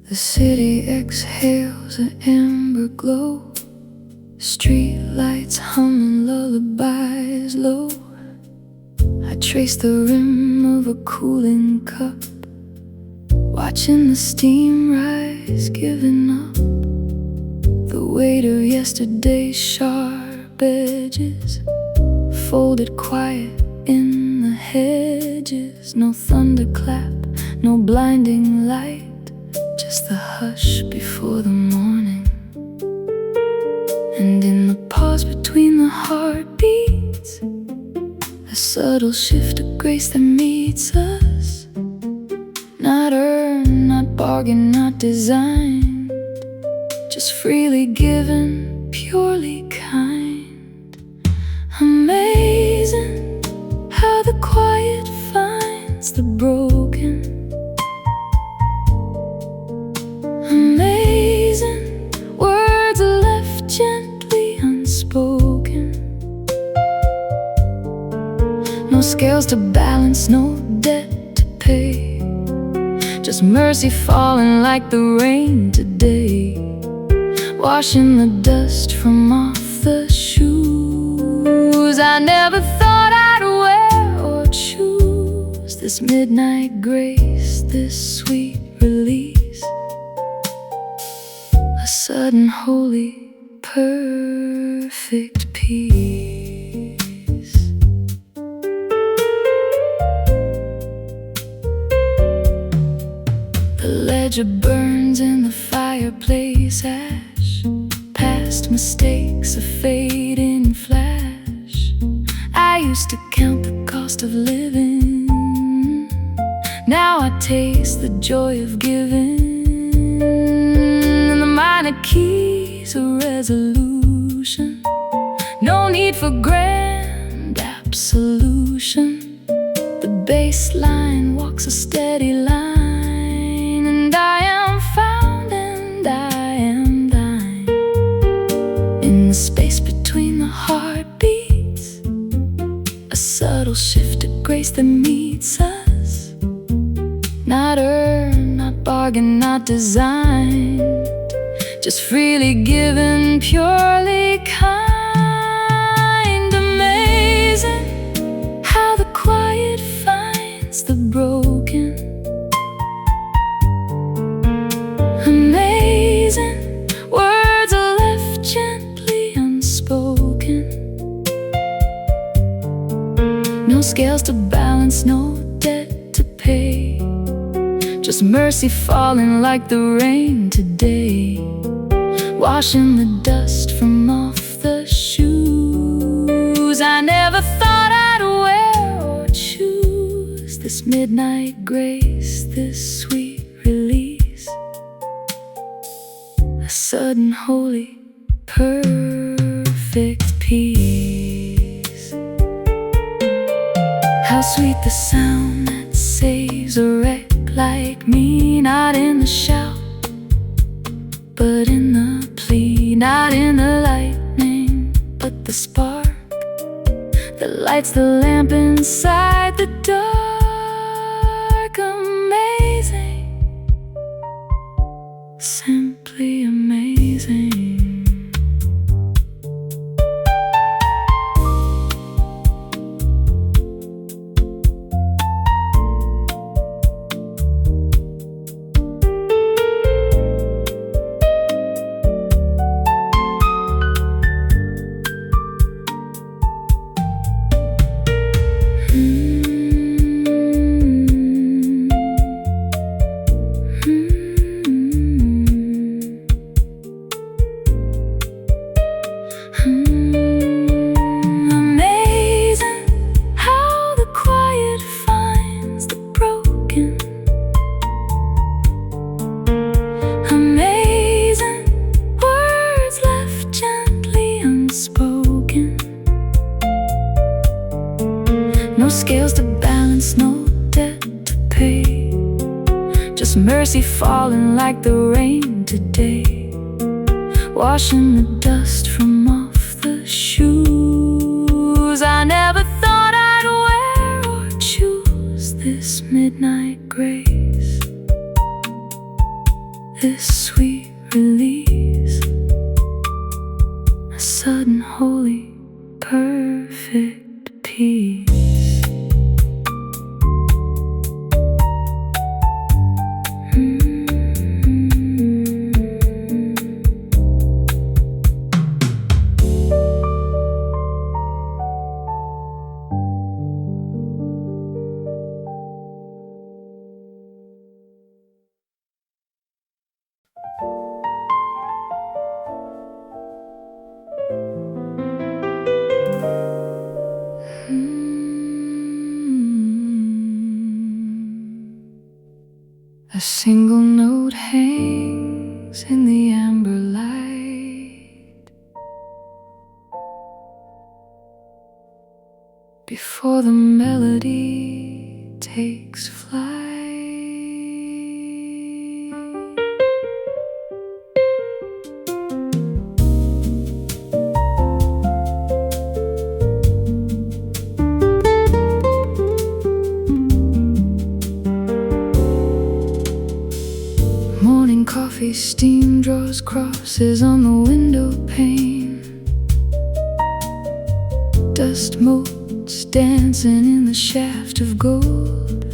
The city exhales an amber glow, street lights humming lullabies low. I trace the rim of a cooling cup, watching the steam rise, giving up the weight of yesterday's sharp edges, folded quiet in the hedges. No thunderclap, no blinding light, just the hush before the morning. And in the pause between the heartbeats, a subtle shift of grace that meets us. Not earned, not bargained, not designed, just freely given, purely kind. Amazing how the quiet finds the broken. Amazing words left gently unspoken. No scales to balance, no debt to pay, just mercy falling like the rain today, washing the dust from off the shoes I never thought I'd wear or choose. This midnight grace, this sweet release, a sudden holy, perfect peace. The ledger burns in the fireplace ash, past mistakes a fading flash. I used to count the cost of living, now I taste the joy of giving. Minor keys, a resolution, no need for grand absolution. The baseline walks a steady line, and I am found and I am thine. In the space between the heartbeats, a subtle shift of grace that meets us. Not earned, not bargained, not designed, just freely given, purely kind. Amazing how the quiet finds the broken. Amazing words are left gently unspoken. No scales to balance, no debt to pay, just mercy falling like the rain today, washing the dust from off the shoes I never thought I'd wear or choose. This midnight grace, this sweet release, a sudden holy, perfect peace. How sweet the sound that saves a wreck like me, not in the shout, but in the plea, not in the lightning, but the spark that lights the lamp inside the dark. Amazing, simply amazing. just mercy falling like the rain today, washing the dust from off the shoes. I never thought I'd wear or choose this midnight grace, this sweet release, a sudden holy perfect peace. A single note hangs in the amber light before the melody takes flight. Morning coffee steam draws crosses on the window pane. Dust motes dancing in the shaft of gold.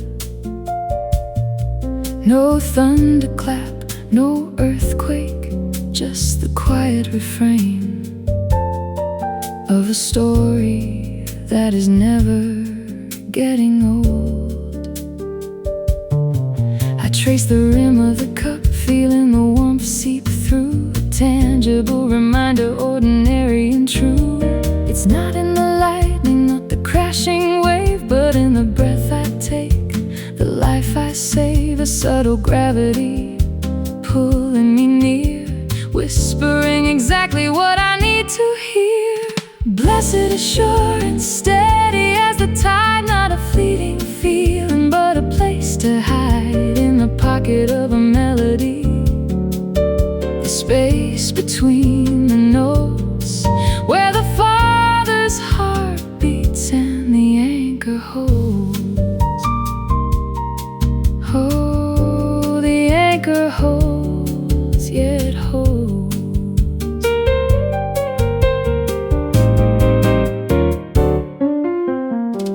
No thunderclap, no earthquake, just the quiet refrain of a story that is never getting old. I trace the rim of the cup, feeling the warmth seep through, a tangible reminder, ordinary and true. It's not in the lightning, not the crashing wave, but in the breath I take, the life I save, a subtle gravity pulling me near, whispering exactly what I need to hear. Blessed, assured, and steady as the tide, not a fleeting feeling, but a place to hide in the pocket of a melody. The space between the notes, where the Father's heart beats and the anchor holds. Oh, the anchor holds, yet holds.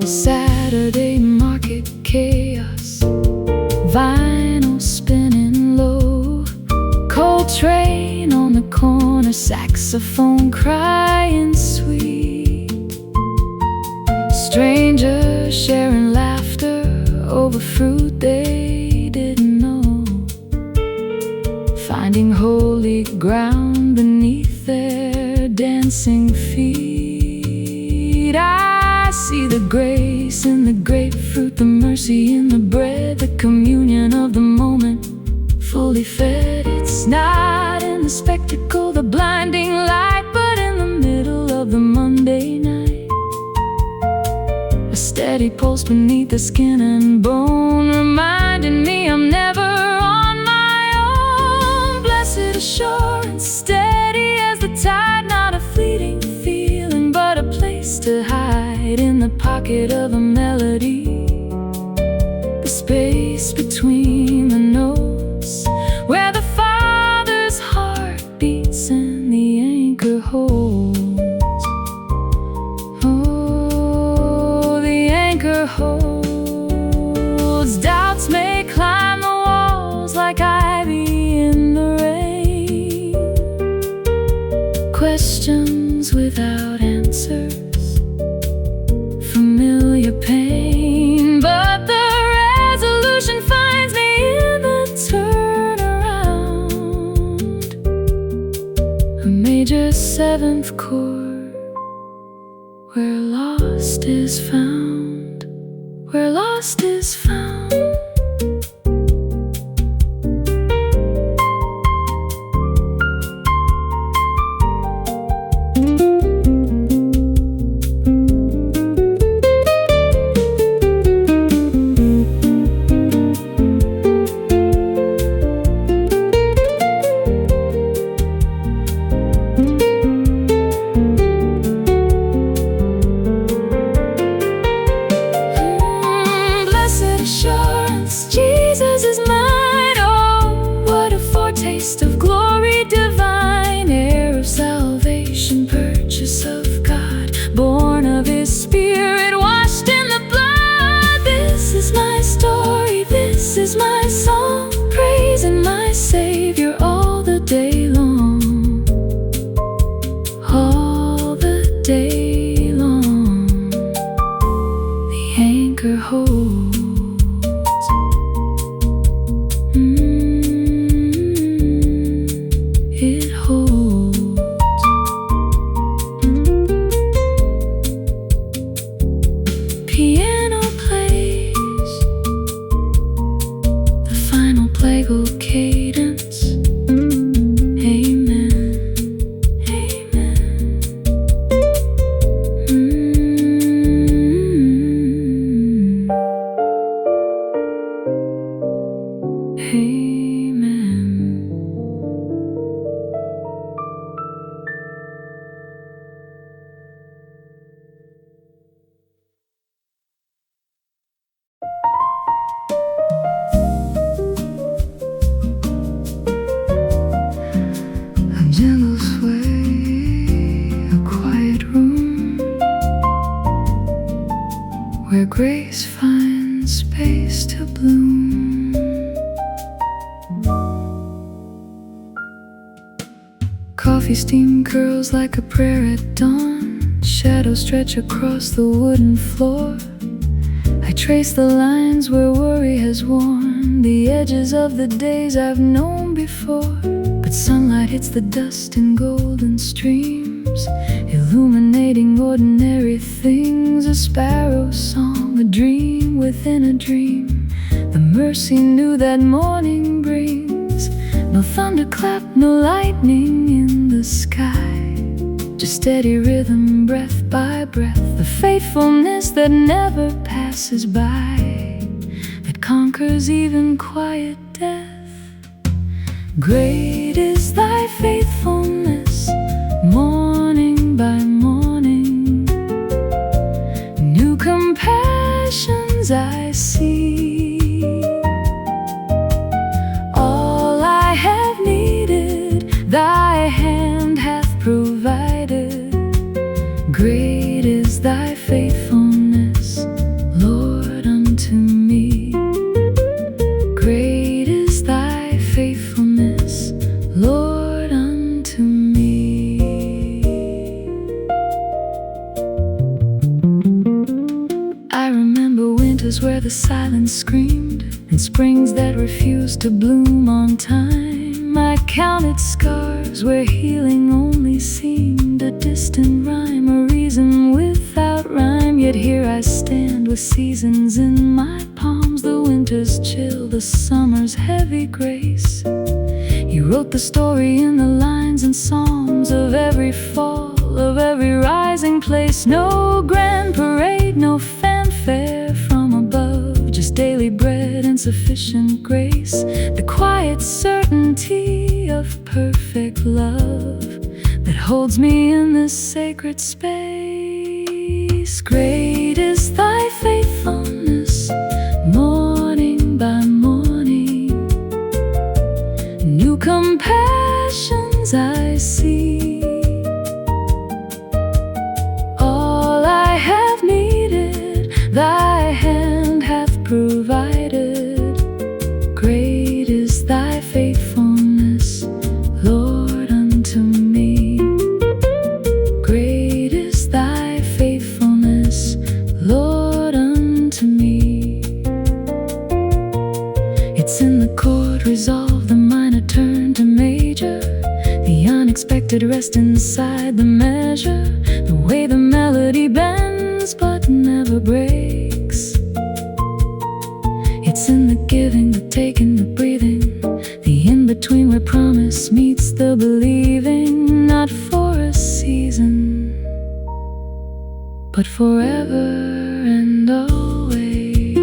Saturday market chaos, vinyl spinning low, cold train on the corner, saxophone crying sweet, strangers sharing laughter over fruit they didn't know, finding holy ground beneath their dancing feet. I see the grace in the grapefruit, the mercy in the bread, the communion of the moment, fully fed. It's not in the spectacle, the blinding light, but in the middle of the Monday night, a steady pulse beneath the skin and bone, reminding me I'm never on my own. Blessed, assurance, steady as the tide, not a fleeting feeling, but a place to hide in the pocket of a melody. The space between the notes, where the Father's heart beats and the anchor holds. Oh, the anchor holds. Doubts may climb the walls like ivy in the rain, questions without answers, familiar pain, but the resolution finds me in the turnaround, a major seventh chord, where lost is found, where lost is found. is my song, praising my Savior all the day long, all the day long. The anchor holds, it holds. Piano plays the final plagal cadence. Amen, amen. Amen. A gentle sway, a quiet room where grace finds space to bloom. Coffee steam curls like a prayer at dawn. Shadows stretch across the wooden floor. I trace the lines where worry has worn the edges of the days I've known before. But sunlight hits the dust in golden streams, illuminating ordinary things. A sparrow's song, a dream within a dream. The mercy new that morning brings. No thunderclap, no lightning in the sky, just steady rhythm, breath by breath. The faithfulness that never passes by, that conquers even quiet death. Great is thy faithfulness, morning by morning. New compassions I see. All I have needed, thy hand hath provided. Great is thy faithfulness, Lord, unto me. Great is thy faithfulness, Lord, unto me. I remember winters where the silence screamed, and springs that refused to bloom on time. I counted scars where healing only seemed a distant rhyme, a reason without rhyme. Yet here I stand with seasons in my palms, the winter's chill, the summer's heavy grace. You wrote the story in the lines and psalms of every fall, of every rising place. No grand parade, no fanfare from above, just daily bread and sufficient grace. The quiet certainty of perfect love that holds me in this sacred space. Great is thy faithfulness, morning by morning. New compassions I see. All I have needed, thy hand hath provided. Great is thy faithfulness, Lord, unto me. Great is thy faithfulness, Lord, unto me. It's in the chord resolve, the minor turn to major, the unexpected rest inside the measure, the way the melody bends but never breaks. It's in the giving, the taking, the breathing, the in-between where promise meets the believing. Not for a season, but forever and always.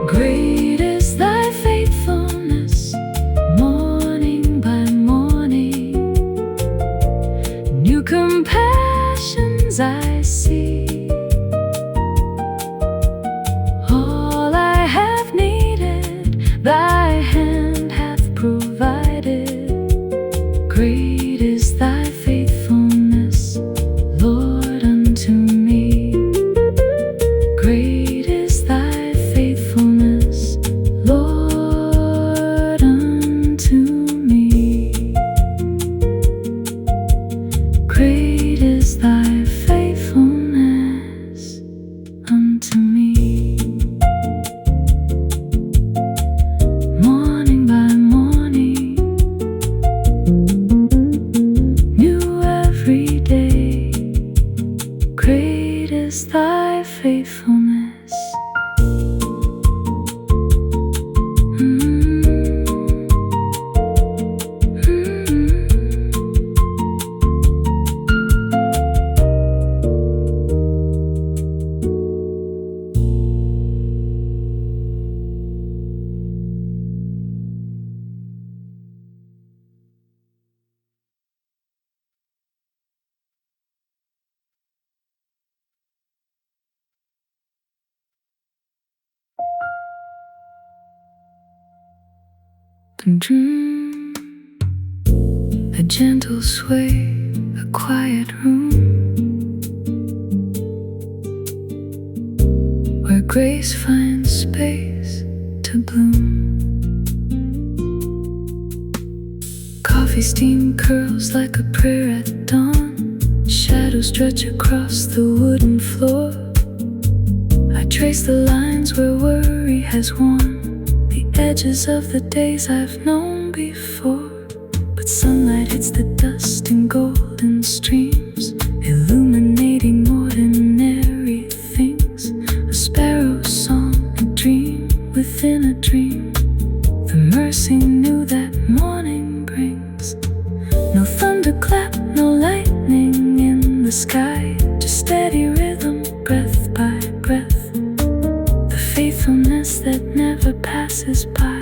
Great is thy faithfulness, Dum-dum. A gentle sway, a quiet room where grace finds space to bloom. Coffee steam curls like a prayer at dawn. Shadows stretch across the wooden floor. I trace the lines where worry has worn the edges of the days I've known before. But sunlight hits the dust in golden streams, illuminating ordinary things. A sparrow's song, a dream within a dream. The mercy new that morning brings. No thunderclap, no lightning in the sky, just steady rhythm, breath by breath. The faithfulness that never passes by,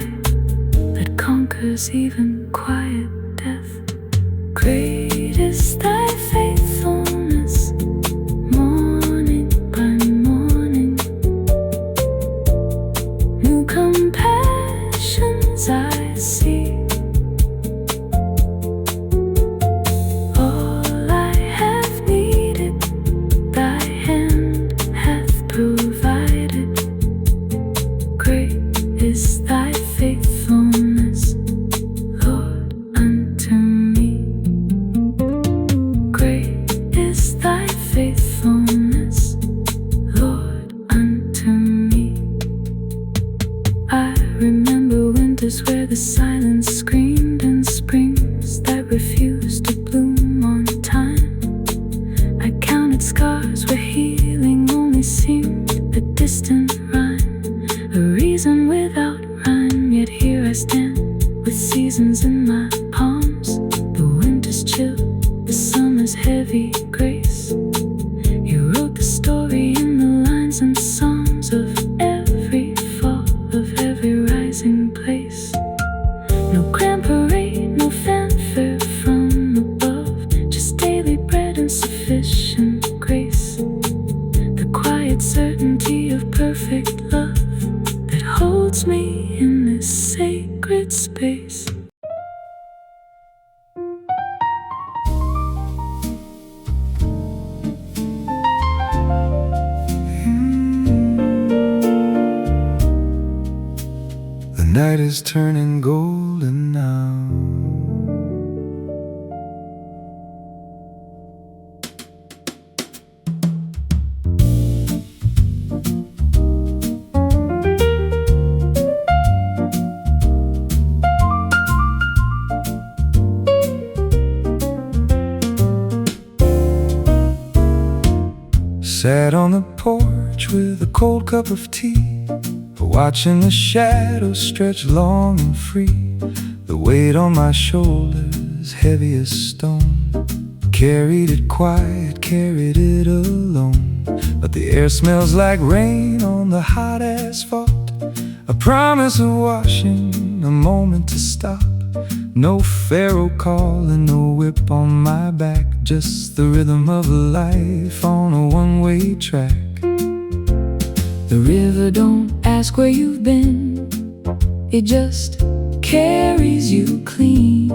that conquers even quiet death. Great is thy faithfulness, morning by morning. New compassions I see. All I have needed, thy hand hath provided. Great is thy faithfulness, Lord, unto me. Great is thy faithfulness, Lord, unto me. I remember winters where the silence screamed, and springs that refused to bloom on time. I counted scars where healing only seemed a distant rhyme, a reason without rhyme. Yet here I stand with seasons in my palms. The winter's chill, the summer's heavy grace. You wrote the story in the lines and songs of every fall, of every rising place. No grand parade, no fanfare from above, just daily bread and sufficient grace. The quiet certainty of perfect love that holds me in this sacred space. The night is turning golden now. Sat on the porch with a cold cup of tea, watching the shadows stretch long and free. The weight on my shoulders, heavy as stone, carried it quiet, carried it alone. But the air smells like rain on the hot asphalt, a promise of washing, a moment to stop. No pharaoh call and no whip on my back, just the rhythm of life on a one-way track. The river don't ask where you've been, it just carries you clean.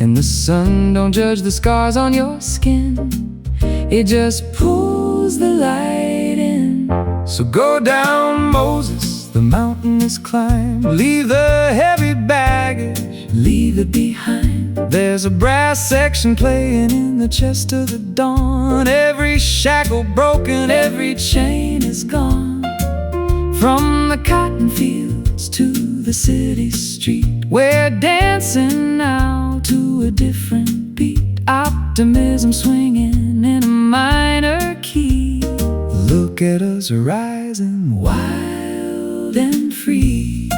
And the sun don't judge the scars on your skin, it just pulls the light in. So go down, Moses, the mountain is climbed. Leave the heavy baggage, leave it behind. There's a brass section playing in the chest of the dawn. Every shackle broken, every chain is gone. From the cotton fields to the city street, we're dancing now to a different beat. Optimism swinging in a minor key. Look at us rising, wild and free.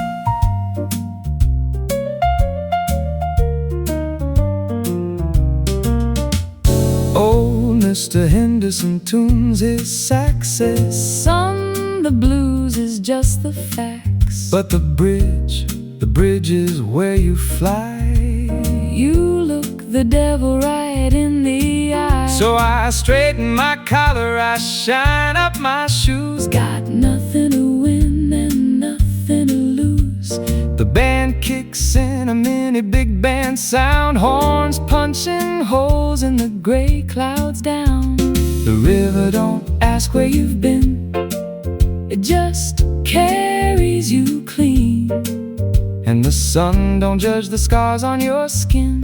Old Mr. Henderson tunes his sax, says, "Son, the blues is just the facts. But the bridge is where you fly. You look the devil right in the eye." So I straighten my collar, I shine up my shoes. Got nothing to win and nothing to lose. The band kicks in a mini big band sound, horns punching holes in the gray clouds down. The river don't ask where you've been, it just carries you clean. And the sun don't judge the scars on your skin,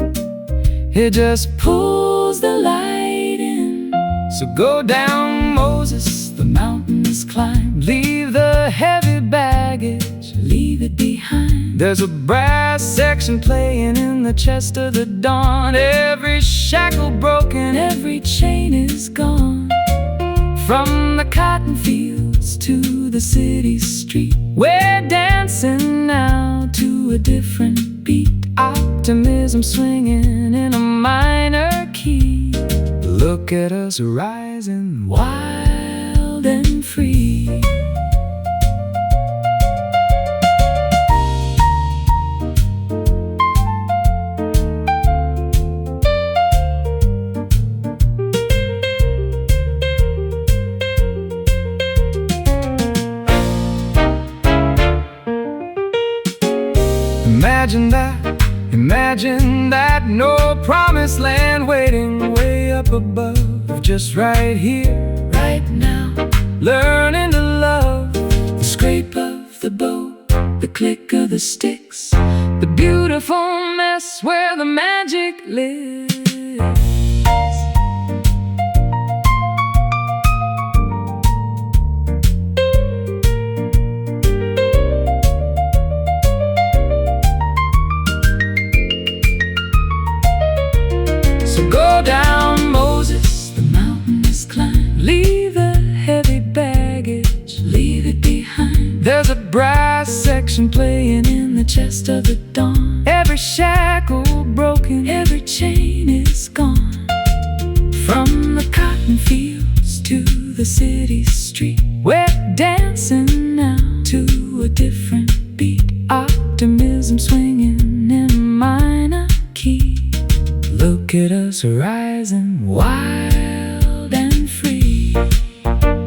it just pulls the light in. So go down, Moses, the mountains climb. Leave the heavy baggage, leave it behind. There's a brass section playing in the chest of the dawn. Every shackle broken, every chain is gone. From the cotton fields to the city street, we're dancing now to a different beat. Optimism swinging in a minor key. Look at us rising wild and free. Imagine that, no promised land waiting way up above. Just right here, right now, learning to love. The scrape of the bow, the click of the sticks, the beautiful mess where the magic lives. Go down, Moses, the mountains climb. Leave the heavy baggage, leave it behind. There's a brass section playing in the chest of the dawn. Every shackle broken, every chain is gone. From the cotton fields to the city street, we're dancing now to a different beat. Optimism swinging in a minor key. Look at us rising wild and free.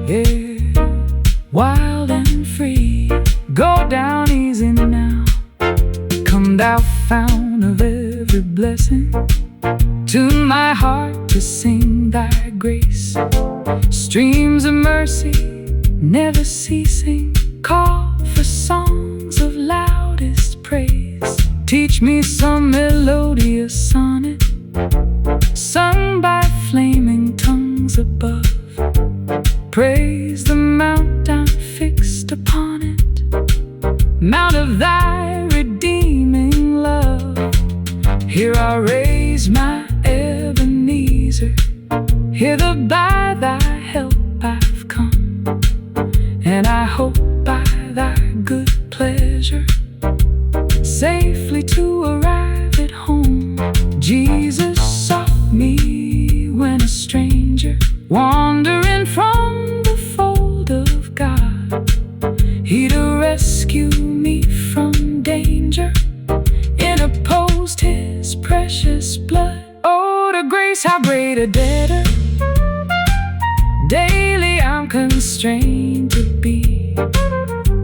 Yeah, wild and free. Go down easy now. Come thou fount of every blessing. Tune my heart to sing thy grace. Streams of mercy never ceasing. Call for songs of loudest praise. Teach me some melodious sonnet, sung by flaming tongues above. Praise the mount I'm fixed upon it, mount of thy redeeming love. Here I raise my Ebenezer, hither by thy help I've come, and I hope by thy good pleasure safely to arrive at home. Jesus sought me when a stranger, wandering from the fold of God. He'd rescue me from danger, interposed his precious blood. Oh, the grace, how great a debtor daily I'm constrained to be.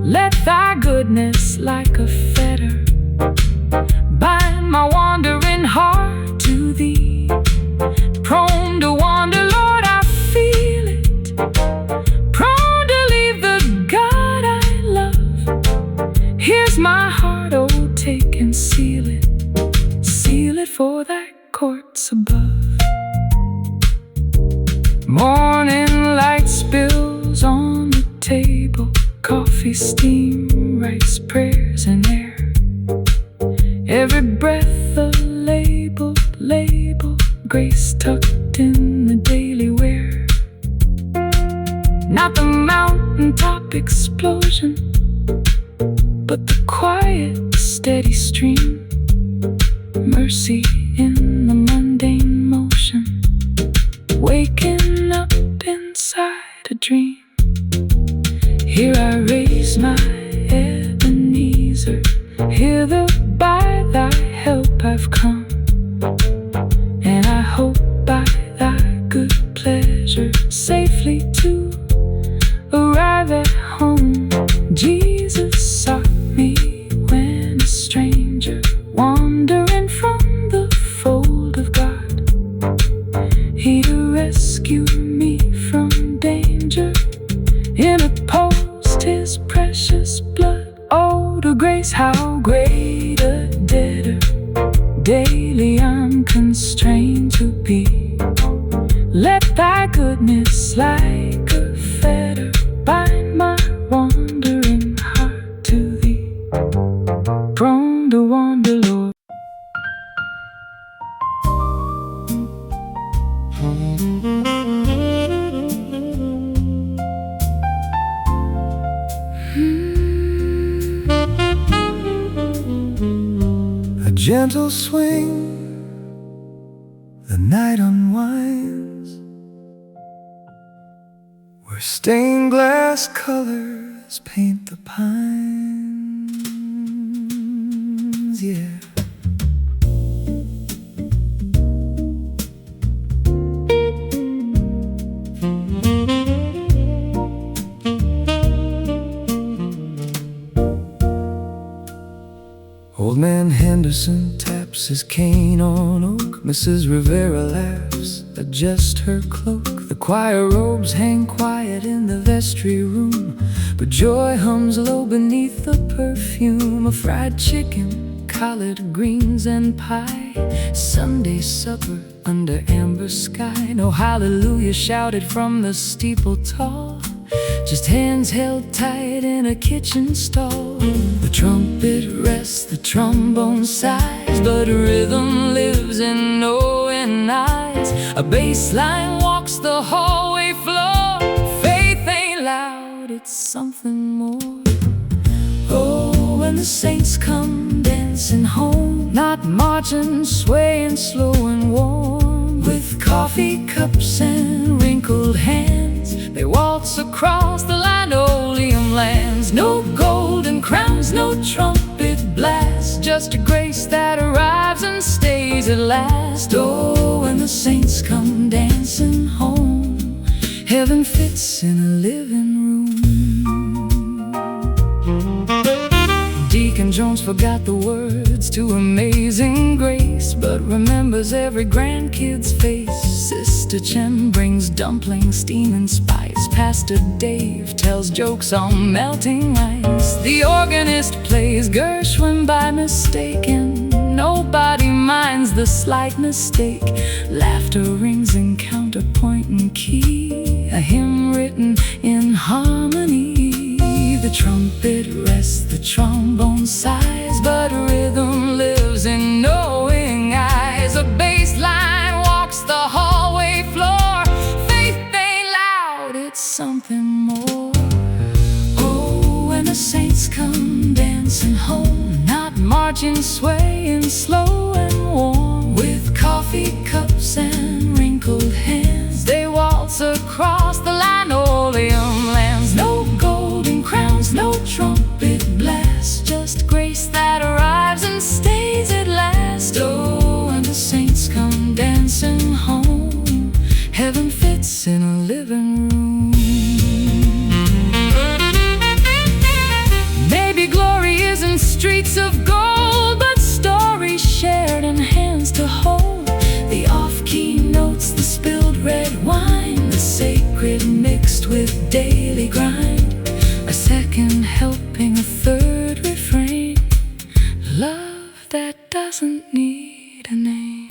Let thy goodness like a fetter bind my wandering heart to thee. Prone to wander, Lord, I feel it. Prone to leave the God I love. Here's my heart, oh, take and seal it. Seal it for thy courts above. Morning light spills on the table. Coffee, steam, rice, prayers, and air. Every breath a label, grace tucked in the daily wear. Not the mountaintop explosion, but the quiet, steady stream. Mercy in the mundane motion, waking up inside a dream. Here I raise my Ebenezer, hither by thy help I've come, and I hope by thy good pleasure safely to arrive at home. Jesus sought me when a stranger daily I'm constrained to be. Let thy goodness like a fetter bind my wandering heart to thee. Prone to wander, Lord. A gentle swing, the night unwinds, where stained glass colors paint the pines, yeah. Old man Henderson taps his cane on oak. Mrs. Rivera laughs, adjusts her cloak. The choir robes hang quiet in the vestry room, but joy hums low beneath the perfume of fried chicken, collard greens and pie. Sunday supper under amber sky. No hallelujah shouted from the steeple tall, just hands held tight in a kitchen stall. The trumpet rests, the trombone sighs, but rhythm lives in knowing eyes. A bass line walks the hallway floor. Faith ain't loud, it's something more. Oh, when the saints come dancing home, not marching, swaying slow and warm, with coffee cups and wrinkled hands, they waltz across the linoleum lands. No golden crowns, no trumpet blast, just a grace that arrives and stays at last. Oh, when the saints come dancing home, heaven fits in a living room. Deacon Jones forgot the words to Amazing Grace, but remembers every grandkid's face. Sister Chen brings dumplings, steam and spice. Pastor Dave tells jokes on melting ice. The organist plays Gershwin by mistake, and nobody minds the slight mistake. Laughter rings in counterpoint and key, a hymn written in harmony. The trumpet rests, the trombone sighs, but rhythm lives in knowing eyes. A bass line walks the hallway floor. Faith ain't loud, it's something more. Oh, when the saints come dancing home, not marching, swaying slow and warm, with coffee cups and wrinkled hands, they waltz across the linoleum lands. No golden crowns, no trumpet blast, just grace that arrives and stays at last. Oh, when the saints come dancing home, heaven fits in a living room. Maybe glory isn't streets of gold, but stories shared and hands to hold. The off-key notes, the spilled red wine, the sacred mixed with daily grind. A second helping, a third refrain, love that doesn't need a name.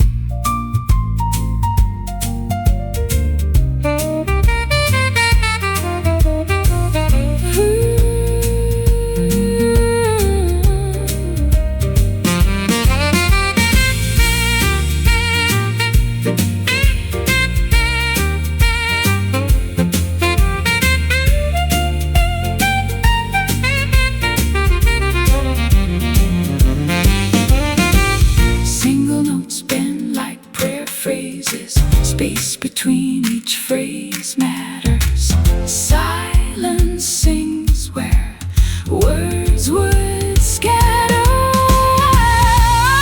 Space between each phrase matters. Silence sings where words would scatter.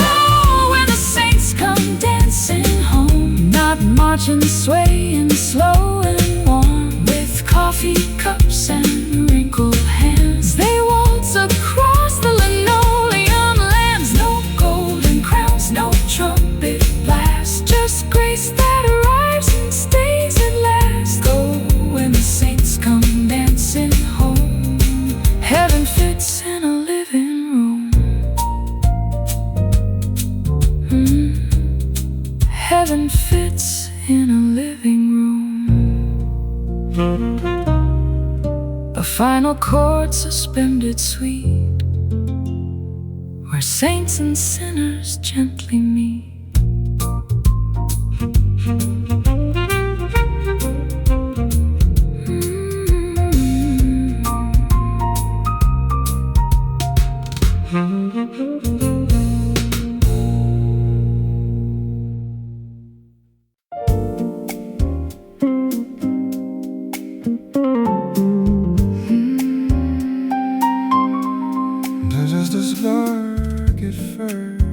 Oh, when the saints come dancing home, not marching, swaying slow and warm, with coffee cups and wrinkled hands, they waltz across the linoleum lands. No golden crowns, no trumpet blast, just grace that stays at last. Oh, when the saints come dancing home, heaven fits in a living room. Heaven fits in a living room, a final chord suspended sweet, where saints and sinners gently meet. Just a spark at first.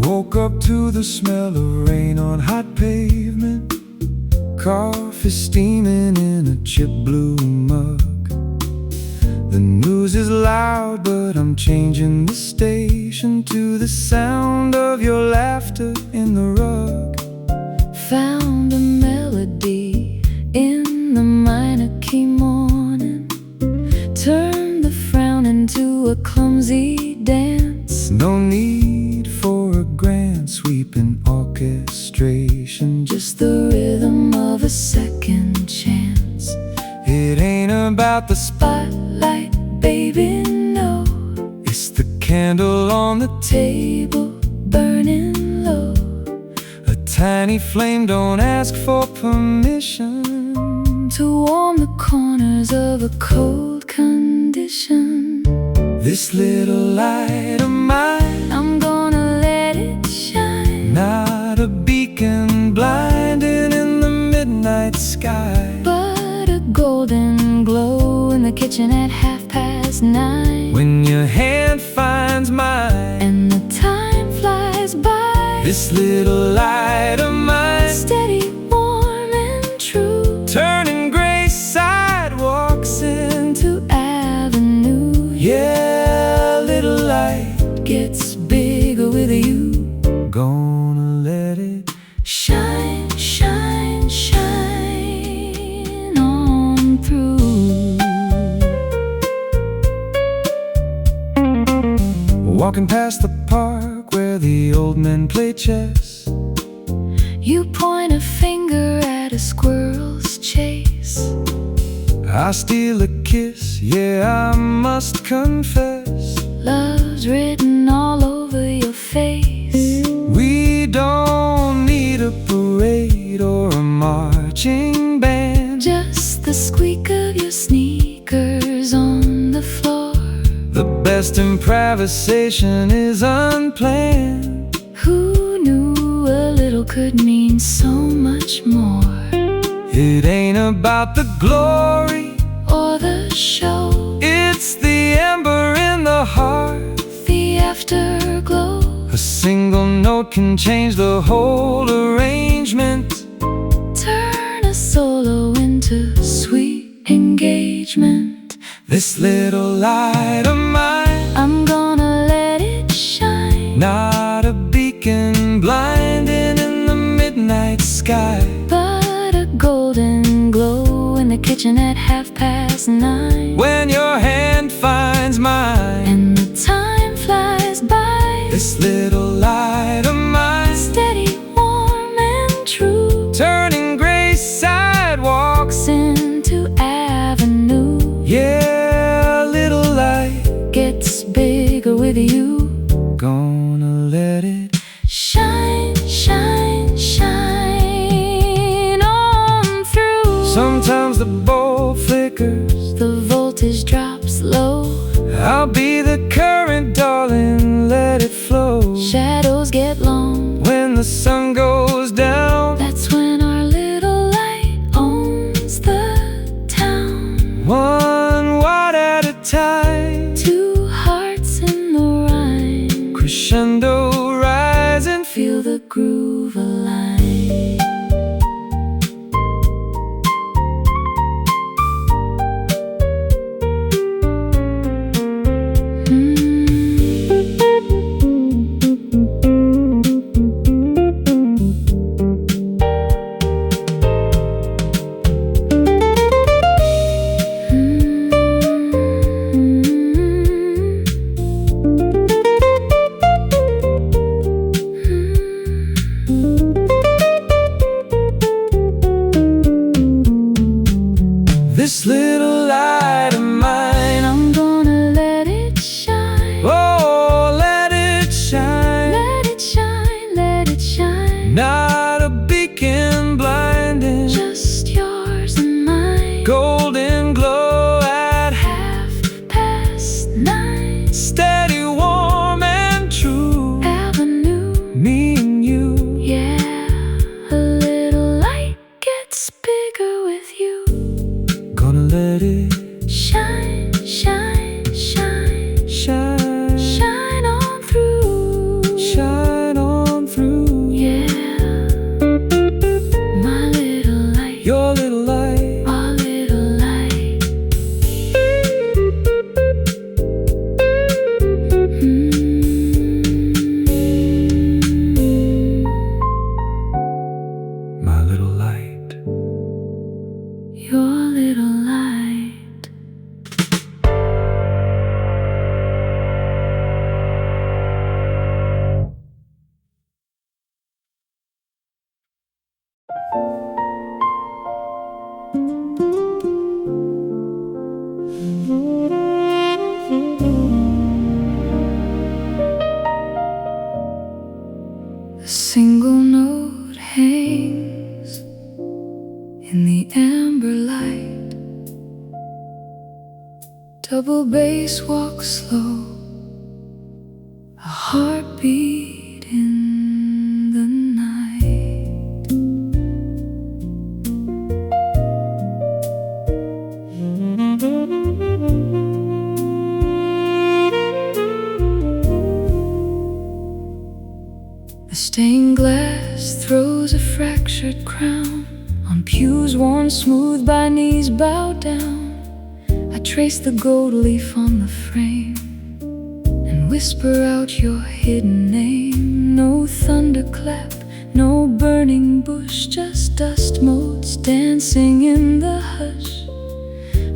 Woke up to the smell of rain on hot pavement, coffee steaming in a chip blue mug. The news is loud, but I'm changing the station to the sound of your laughter in the rug. Found a melody in the minor key morning, turned the frown into a clumsy dance. No need for a grand sweeping orchestration, Just the rhythm of a second chance. it ain't about the Spotlight, baby, no. it's the candle on the Table burning low. A tiny flame, don't ask for permission To warm the corners of a cold condition. This little light of mine, I'm gonna let it shine. not a beacon blinding in the midnight sky, But a golden glow in the kitchen at 9:30. when your hand finds mine, And the time flies by. this little light of mine, Steady, warm and true, turning gray sidewalks into to avenue. yeah, little light, Gets bigger with you. gonna let it Shine, shine, shine on through. walking past the park where the old men play chess. You point a finger at a squirrel's chase. I steal a kiss, yeah, I must confess. Love's written all over your face. We don't need a parade or a marching band, Just the squeak of your sneakers on the floor. the best improvisation is unplanned. Who knew a little could mean so much more? It ain't about the glory, Or the show, it's the ember in the heart. the afterglow. A single note can change the whole arrangement. Turn a solo into sweet engagement. This little light of mine, I'm gonna let it shine. not a beacon blinding in the midnight sky, But a golden glow in the kitchen at 9:30. when your hand finds mine, And the time flies by. this little light of mine, Steady, warm and true, turning gray sidewalks into avenue. yeah, little light, Gets bigger with you. gonna let it Shine, shine, shine on through. sometimes the bulb flickers, The voltage drops low. I'll be the current, darling, let it flow. Shadows get long. When the sun goes down, That's when our little light owns the town. 1 watt at a time, 2 hearts in the rhyme. crescendo rising, Feel the groove align. your little light. A single note hangs in the amber light. Double bass walks slow, a heartbeat in the night. The stained glass throws a fractured crown on pews worn smooth by knees bowed down. I trace the gold leaf on the frame and whisper out your hidden name. No thunderclap, no burning bush, just dust motes dancing in the hush.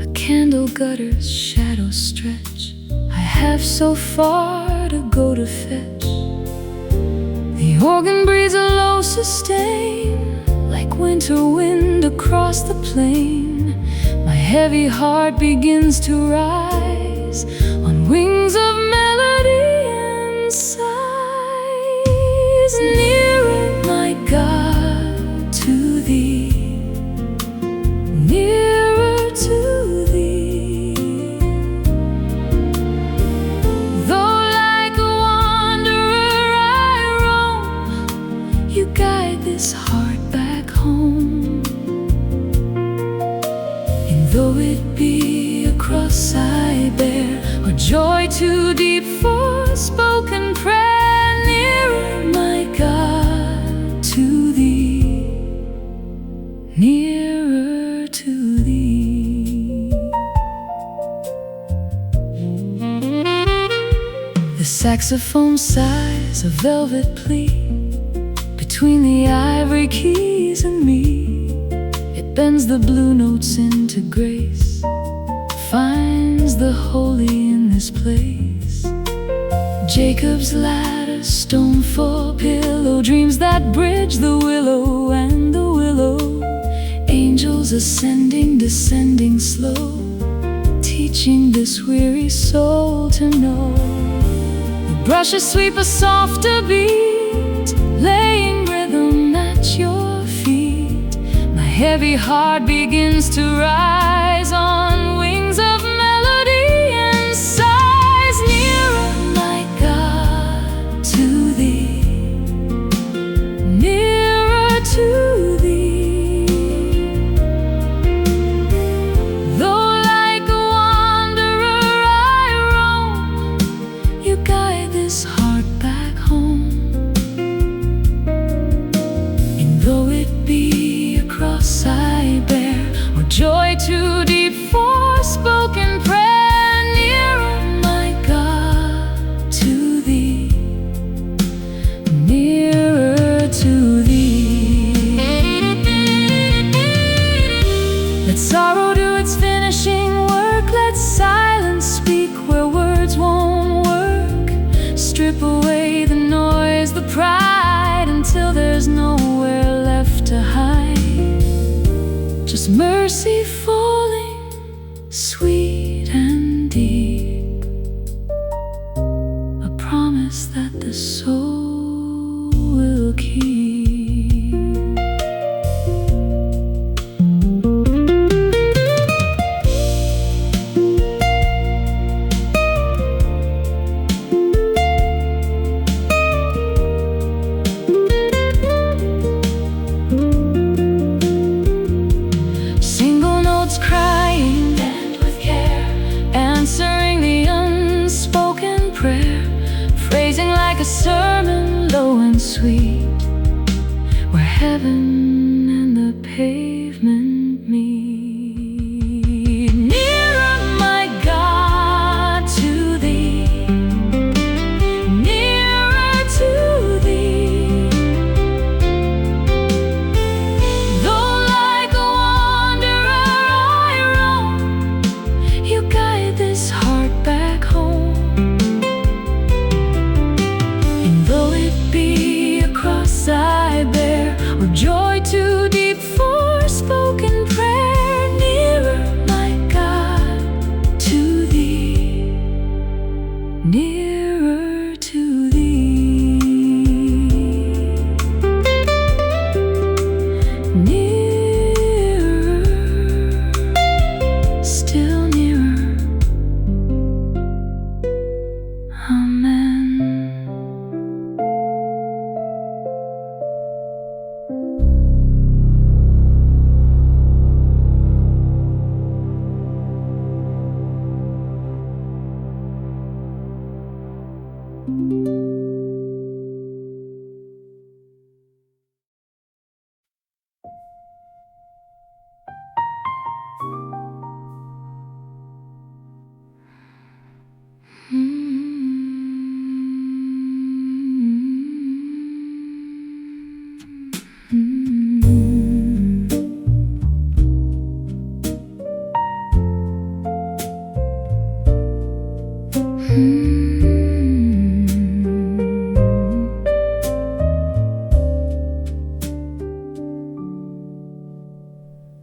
A candle gutter's shadows stretch. I have so far to go to fetch. The organ breathes a low sustain, like winter wind across the plain. My heavy heart begins to rise on wings of melody and sighs. Nearer, my God, to Thee, nearer to Thee. Though like a wanderer I roam, You guide this heart back home. And though it be a cross I bear, or joy too deep for spoken prayer, nearer, my God, to Thee, nearer to Thee. The saxophone sighs a velvet plea between the ivory keys and me. It bends the blue notes into grace, finds the holy in this place. Jacob's ladder, stone for pillow, dreams that bridge the willow and the willow. Angels ascending, descending slow, teaching this weary soul to know. The brushes sweep a softer beat, laying rhythm at your feet. My heavy heart begins to rise on wings of melody and sighs. Nearer, my God, to Thee, nearer to Thee. Though like a wanderer I roam, You guide this heart back home. And though it be a cross I bear, or joy too deep for spoken prayer, nearer, my God, to Thee, nearer to Thee. Let sorrow do its finishing work, let silence speak where words won't work. Strip away the noise, the pride, until there's nowhere left to hide. Just mercy falling, sweet and deep, a promise that the soul will keep. Single notes crying, bend with care, answering the unspoken prayer, phrasing like a sermon, low and sweet, where heaven and the pavement meet. Nearer, my God, to Thee, nearer to Thee. Though like a wanderer nearer, still nearer. Amen.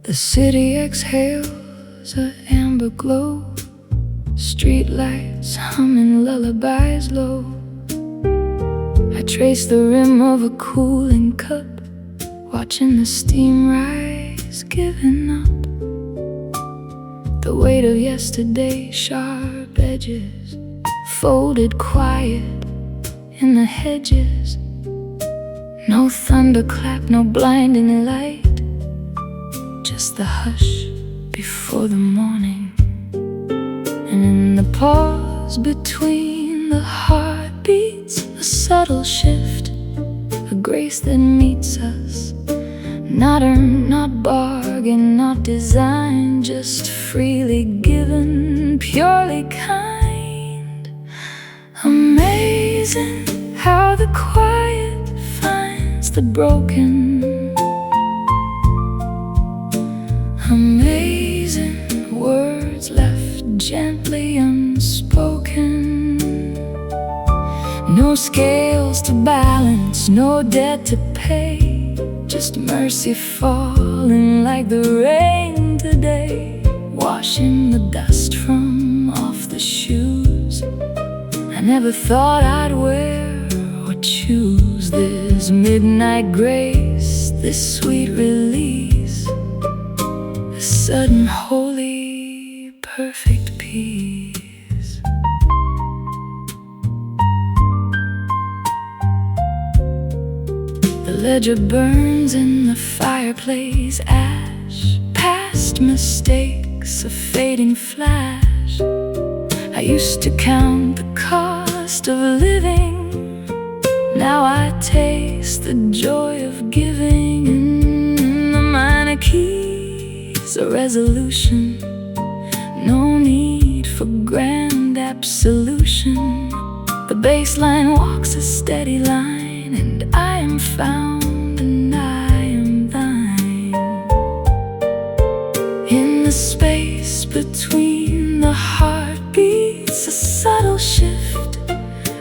The city exhales an amber glow, streetlights humming lullabies low. I trace the rim of a cooling cup, watching the steam rise, giving up. The weight of yesterday's sharp edges, folded quiet in the hedges. No thunderclap, no blinding light, just the hush before the morning. And in the pause between the heartbeats, a subtle shift, a grace that meets us. Not earned, not bargained, not designed, just freely given, purely kind. Amazing how the quiet finds the broken. Amazing words left gently unspoken. No scales to balance, no debt to pay, just mercy falling like the rain today, washing the dust from off the shoes I never thought I'd wear or choose. This midnight grace, this sweet release, a sudden holy perfect peace. The ledger burns in the fireplace, ash, past mistakes, a fading flash. I used to count the cost of living, now I taste the joy of giving. In the minor keys, a resolution, no need for grand absolution. The baseline walks a steady line, and I am found and I am thine. In the space between the heartbeats, a subtle shift,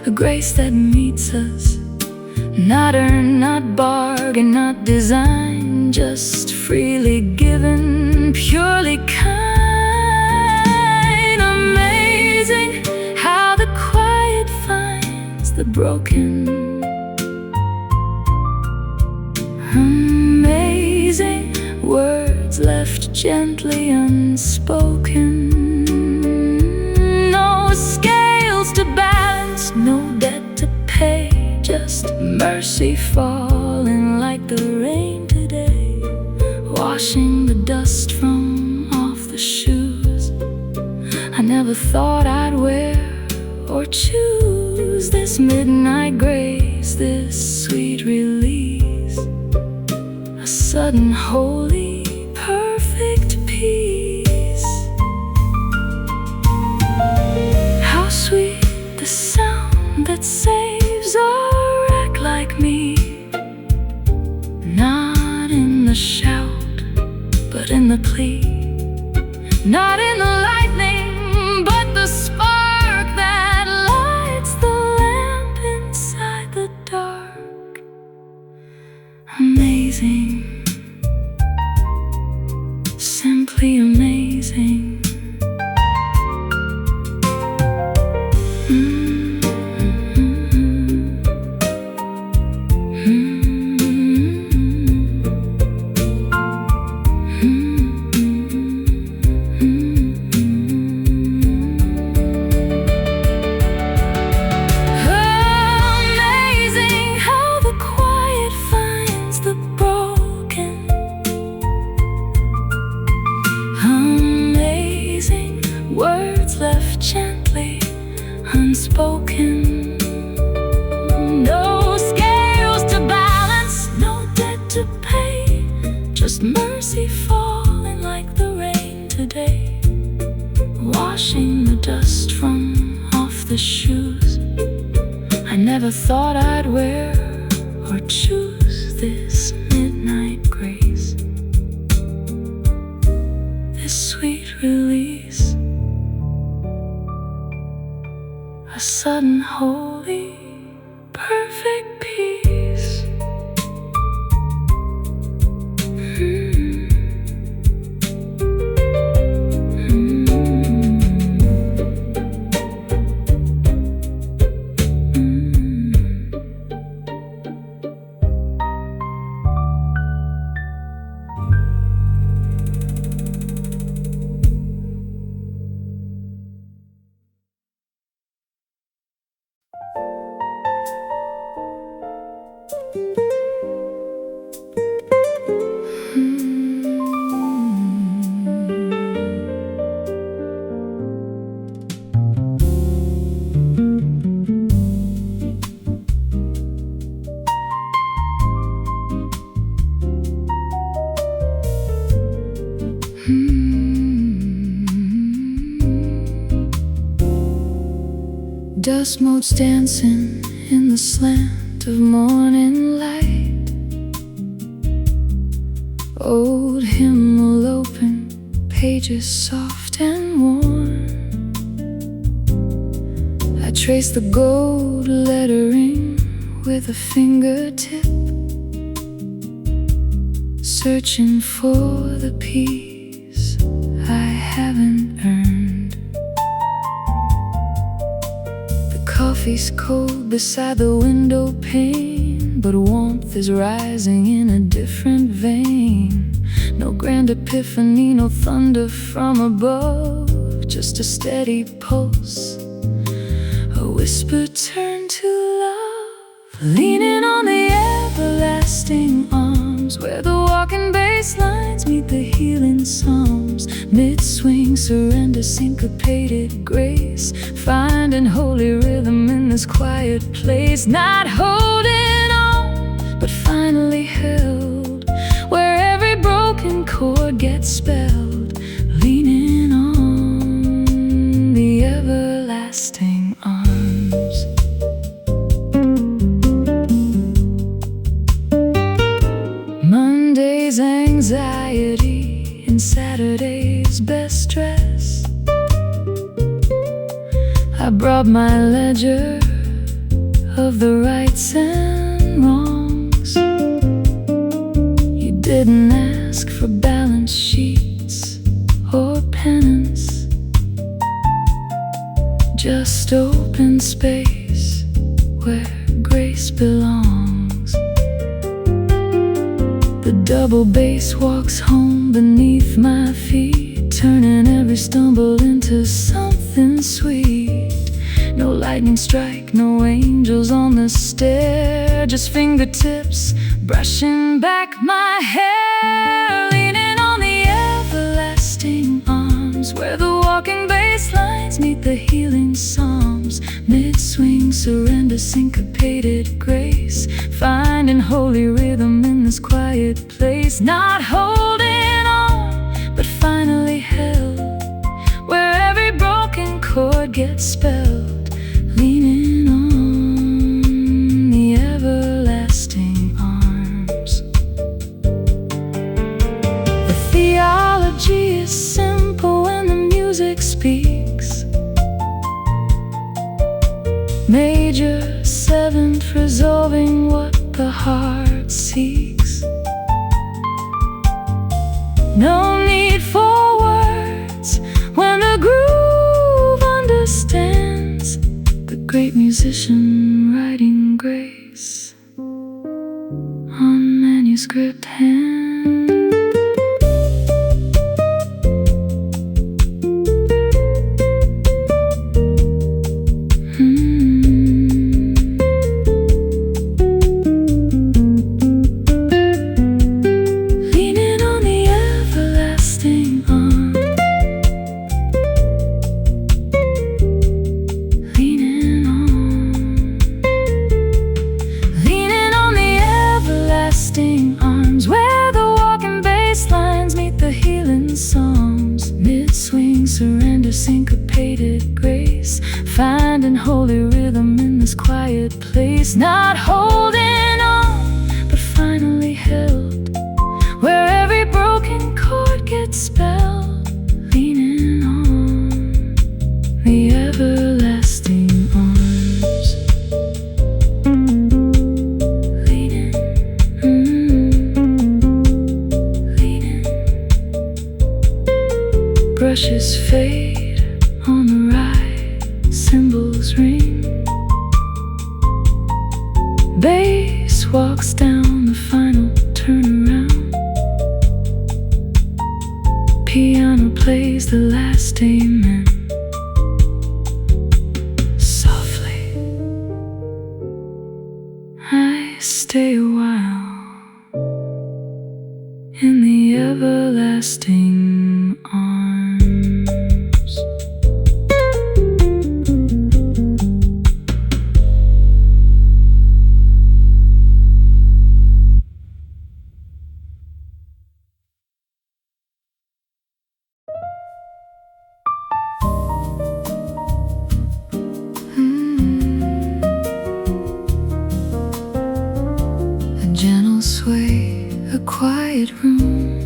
a grace that meets us. Not earned, not bargained, not designed, just freely given, purely kind. Amazing how the quiet finds the broken. Amazing words left gently unspoken. No scales to balance, no debt to pay, just mercy falling like the rain today, washing the dust from off the shoes I never thought I'd wear or choose. This midnight grace, this sweet release, a sudden holy perfect peace. How sweet the sound that saves a wreck like me, not in the shout, but in the plea. Not in the lightning, but the spark that lights the lamp inside the dark. Amazing, simply amazing. just mercy falling like the rain today, washing the dust from off the shoes I never thought I'd wear or choose. This midnight grace, this sweet release, a sudden holy perfect peace. Dust motes dancing in the slant of morning light, old hymnal open, pages soft and warm. I trace the gold lettering with a fingertip, searching for the peace I haven't earned. Coffee's cold beside the window pane, but warmth is rising in a different vein. No grand epiphany, no thunder from above, just a steady pulse, a whisper turned to love. Leaning on the everlasting arms, where the walking bass lines meet the healing psalms. Mid-swing, surrender, syncopated grace, finding holy rhythm in this quiet place. Not holding on, but finally held, where every broken chord gets spelled. Leaning on the everlasting arms. Monday's anxiety and Saturday's best dress. I brought my ledger of the rights and wrongs. You didn't ask for balance sheets or penance, just open space where grace belongs. The double bass walks home beneath my feet, turning every stumble into something sweet. No lightning strike, no angels on the stair, just fingertips brushing back my hair. Leaning on the everlasting arms, where the walking bass lines meet the healing psalms. Mid-swing, surrender, syncopated grace, finding holy rhythm in this quiet place. Not holding on, but finally held, where every broken chord gets spelled. Leaning on the everlasting arms. The theology is simple when the music speaks. Major seventh, resolving what the heart seeks. No need for words when the groove understands. The great musician writing grace on manuscript hand. Leaning on the everlasting arm. Leaning on the everlasting arms, where days, not holding on, but finally held, where every broken chord gets spelled, leaning on the everlasting arms. Leaning, leaning. Brushes fade on the ride, cymbals ring. Bass walks down the final turnaround. Piano plays the last amen. Softly, I stay a while in the everlasting arms. A gentle sway, a quiet room,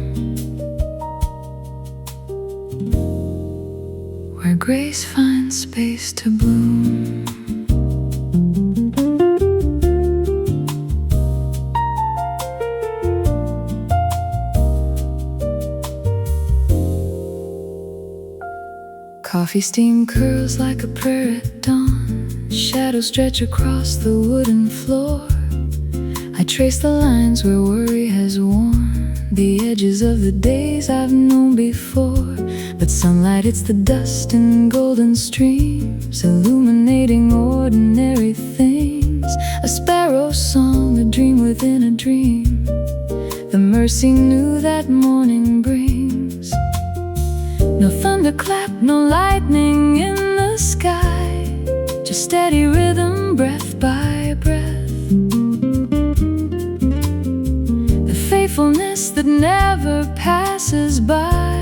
where grace finds space to bloom. Coffee steam curls like a prayer at dawn. Shadows stretch across the wooden floor. I trace the lines where worry has worn the edges of the days I've known before. But sunlight hits the dust in golden streams, illuminating ordinary things. A sparrow's song, a dream within a dream, the mercy new that morning brings. No thunderclap, no lightning in the sky, just steady rhythm, breath by breath. The faithfulness that never passes by,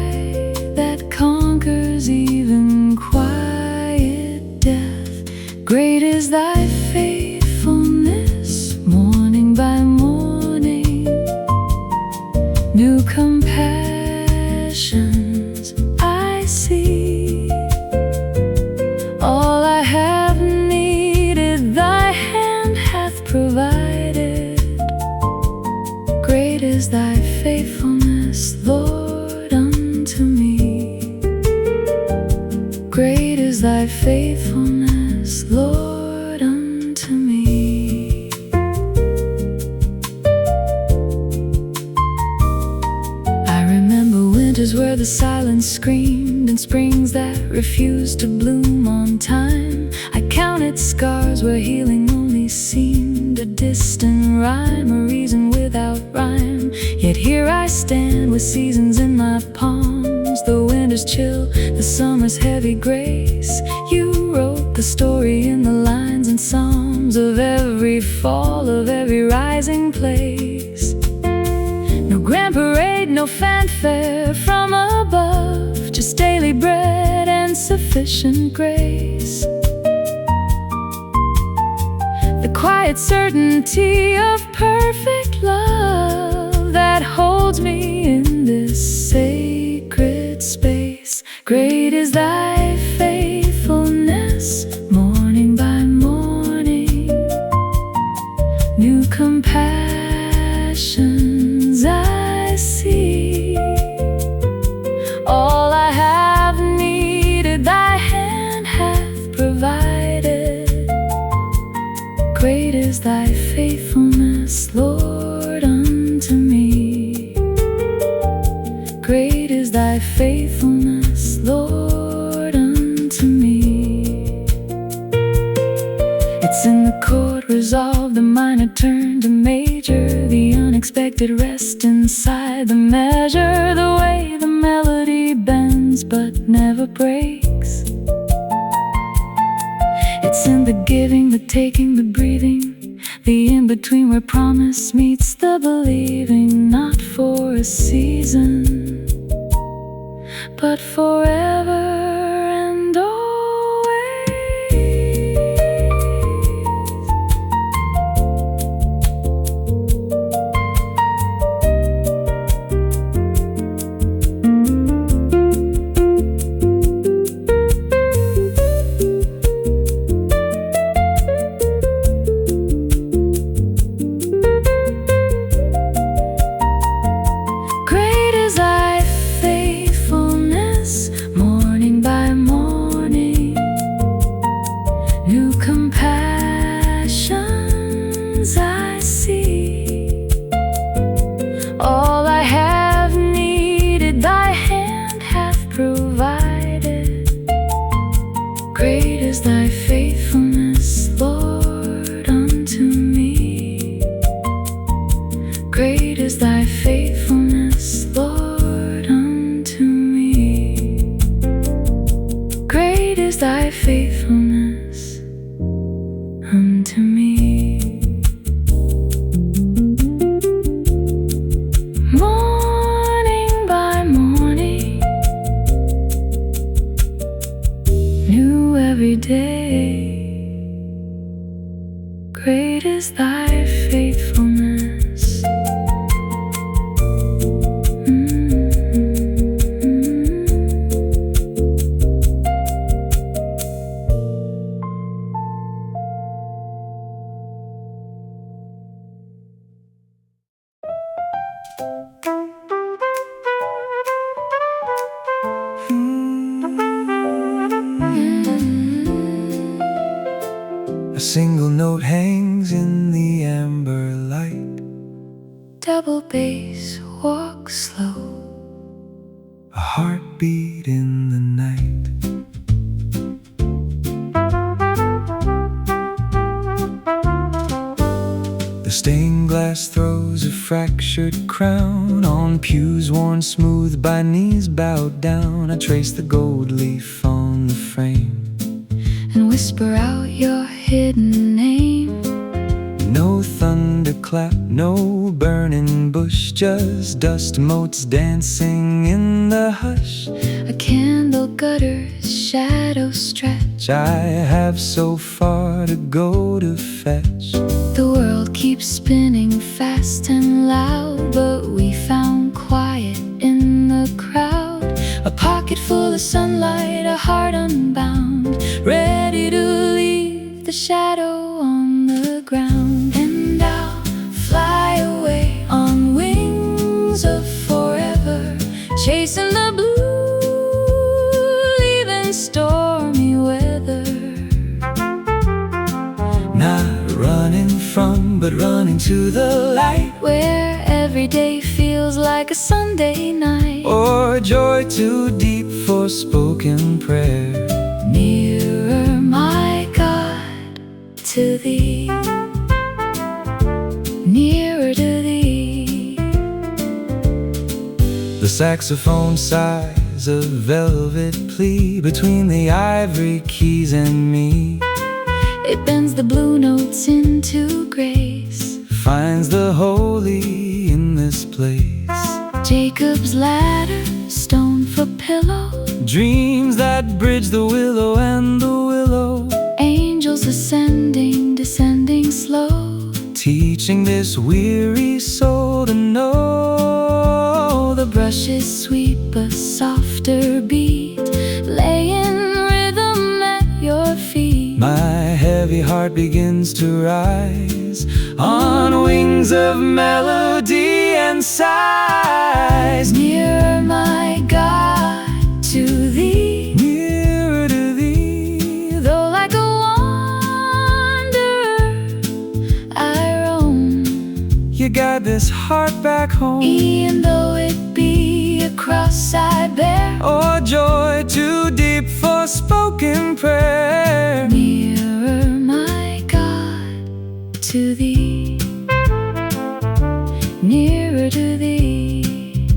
that conquers even quiet death. Great is thy faithfulness, morning by morning. New compassions I see. All I have needed, thy hand hath provided. Great is thy faithfulness, Lord, unto me. Great is thy faithfulness, Lord, unto me. I remember winters where the silence screamed, and springs that refused to bloom on time. I counted scars where healing only seemed a distant rhyme, a reason without rhyme. Yet here I stand with seasons in my palms, the winter's chill, the summer's heavy grace. You wrote the story in the lines and psalms of every fall, of every rising place. No grand parade, no fanfare from above, just daily bread and sufficient grace. The quiet certainty of perfect love that holds me in this sacred space. Great is thy faithfulness, morning by morning. New compassions I see. All I have needed, thy hand hath provided. Great is thy faithfulness, Lord, unto me. Great is thy faithfulness, Lord, unto me. It's in the chord resolve, the minor turn to major, the unexpected rest inside the measure, the way the melody bends but never breaks. It's in the giving, the taking, the breathing, the in-between where promise meets the believing. Not for a season, but forever and always. is thy faithfulness. A single note hangs in the amber light. Double bass, walk slow. A heartbeat in the night. The stained glass throws a fractured crown on pews worn smooth by knees bowed down. I trace the gold leaf on the frame And whisper out your hidden name. No thunderclap, no burning bush, just dust motes dancing in the hush. A candle gutter's shadow stretch. I have so far to go to fetch. The world keeps spinning fast and loud, but we found quiet in the crowd. A pocket full of sunlight, a heart unbound, ready to leave the shadow on the ground. And I'll fly away on wings of forever, chasing the blue, leaving stormy weather. Not running from, but running to the light, where every day feels like a Sunday night, or joy too deep for spoken prayer. Nearer, my God, to thee, nearer to thee. The saxophone sighs a velvet plea between the ivory keys and me. It bends the blue notes into grace, Finds the holy in this place. Jacob's ladder, stone for pillow, Dreams that bridge the willow and the willow, angels ascending, descending slow, teaching this weary soul to know. the brushes sweep a softer beat, laying rhythm at your feet. My heavy heart begins to rise on wings of melody and sighs. Nearer, my God, to thee, Nearer to thee, though like a wanderer I roam, you guide this heart back home. e'en though it be a cross I bear, Or joy too deep for spoken prayer. nearer, my God, to thee, nearer to thee.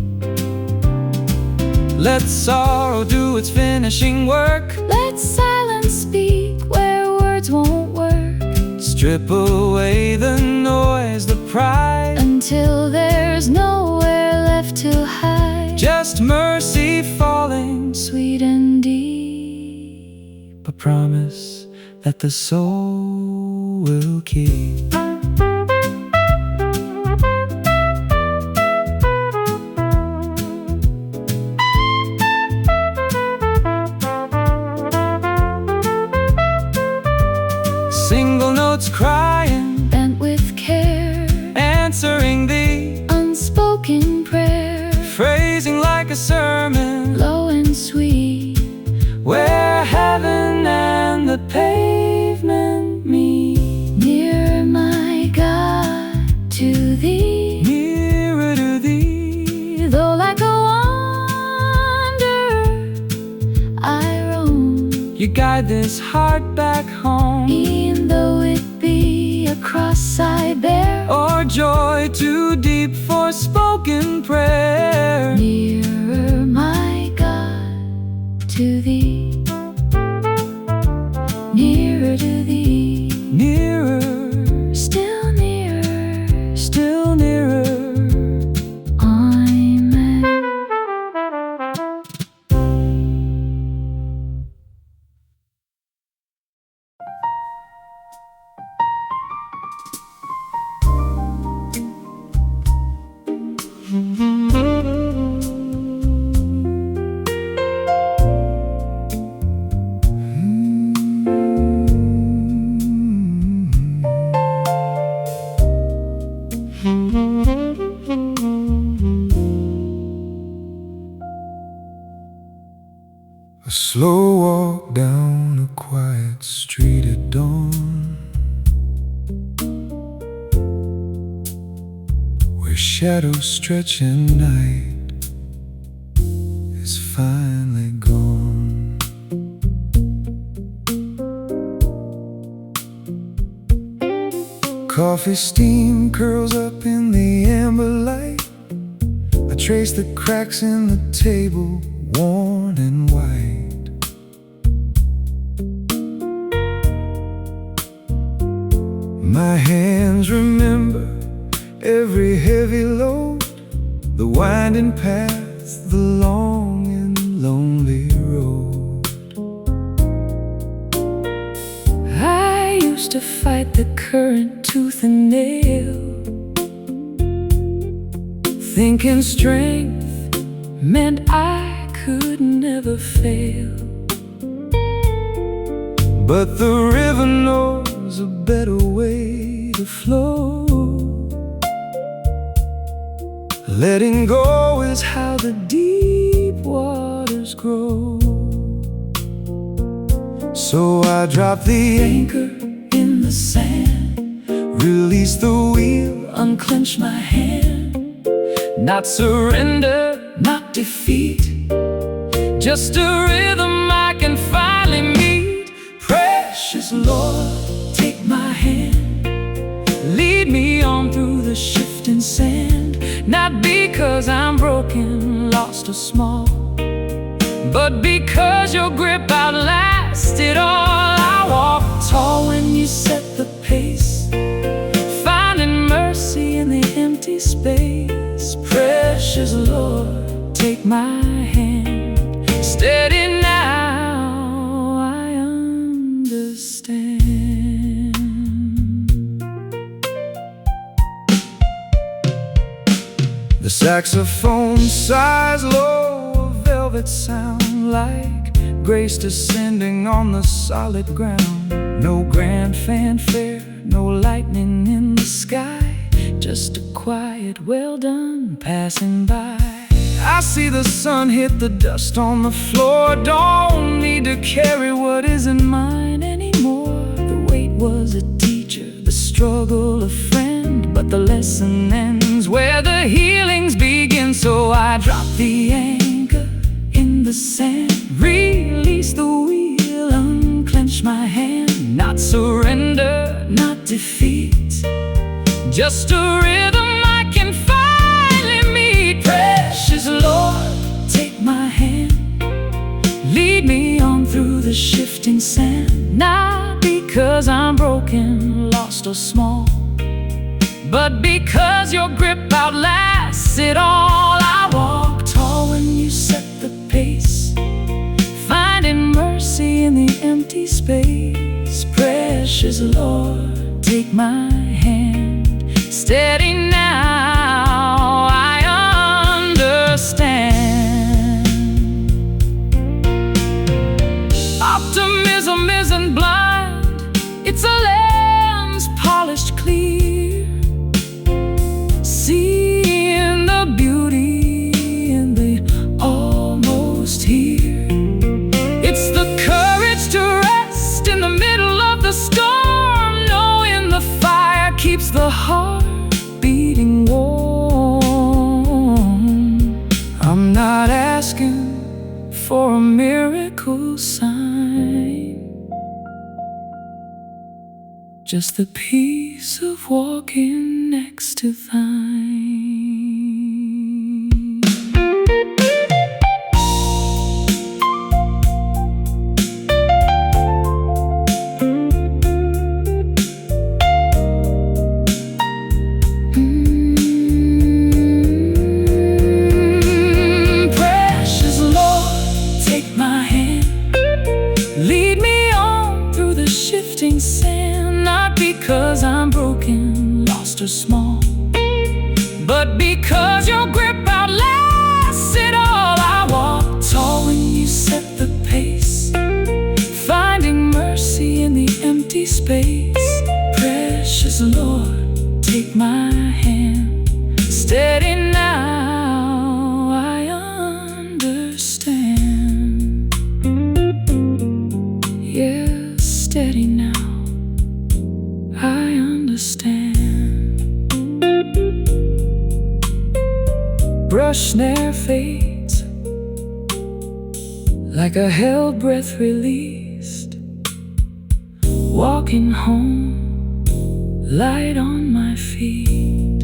Let sorrow do its finishing work. Let silence speak where words won't work, Strip away the noise, the pride, until there's nowhere left to hide. just mercy falling, Sweet and deep, a promise that the soul will keep. Single notes crying, bent with care, answering the unspoken prayer, phrasing like a sermon, low and sweet, where heaven and the pavement meet. nearer, my God, to thee, Nearer to thee, though like a wanderer I roam, you guide this heart back home. e'en though it be a cross I bear, Or joy too deep for spoken prayer. nearer, my God, to thee, nearer to thee, Nearer, still nearer, still nearer. Amen. A slow walk down a quiet street at dawn, where shadows stretch and night is finally gone. Coffee steam curls up in the amber light. I trace the cracks in the table, worn and white. My hands remember every heavy load, the winding path, the long and lonely road. I used to fight the current tooth and nail, thinking strength meant I could never fail. But the river knows a better way to flow. Letting go is how the deep waters grow. So I drop the anchor in the sand, release the wheel, unclench my hand. not surrender, Not defeat, just a rhythm I can finally meet. precious Lord, take my hand, Lead me on through the shifting sand. not because I'm broken, lost or small, but because your grip outlasted all. I walk Tall when you set the pace, finding mercy in the empty space. precious Lord, take my hand. Steady now, I understand. the saxophone sighs low, a velvet sound like grace descending on the solid ground. No grand fanfare, no lightning in the sky, Just a quiet well done passing by. I see the sun hit the dust on the floor. Don't need to carry what isn't mine anymore. The weight was a teacher, the struggle a friend, but the lesson ends Where the healings begin, so I drop the anchor in the sand, release the wheel, unclench my hand. not surrender, Not defeat, just a rhythm I can finally meet. precious Lord, take my hand, Lead me on through the shifting sand. not because I'm broken, Lost or small, but because your grip outlasts it all. I walk tall when you set the pace, finding mercy in the empty space. precious Lord, take my hand. Steady now, I understand. Optimism isn't blind, it's a lens polished clear, Seeing the beauty in the almost here. it's the courage to rest in the middle of the storm, knowing the fire keeps the heart Beating warm. I'm not asking For a miracle sign, just the peace of walking next to thine. Precious Lord, take my hand, lead me on through the shifting sand, not because I'm broken, Lost or small, but fades, like a held breath released. Walking home, light on my feet.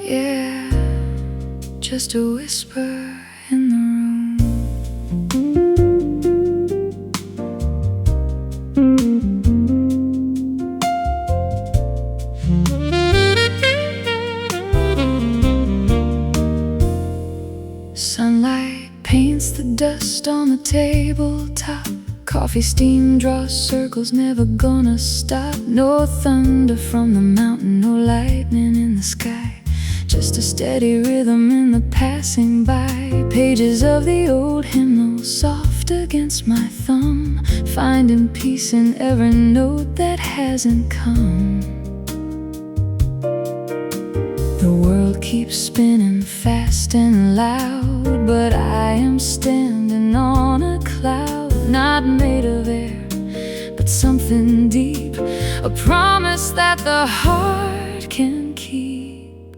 Yeah, just a whisper in the room. Sunlight paints the dust on the tabletop. Coffee steam draws circles, never gonna stop. No thunder from the mountain, no lightning in the sky, just a steady rhythm in the passing by. Pages of the old hymnal soft against my thumb, finding peace in every note that hasn't come. The world keeps spinning fast and loud, but I am standing on a cloud, not made of air, but something deep, a promise that the heart can keep.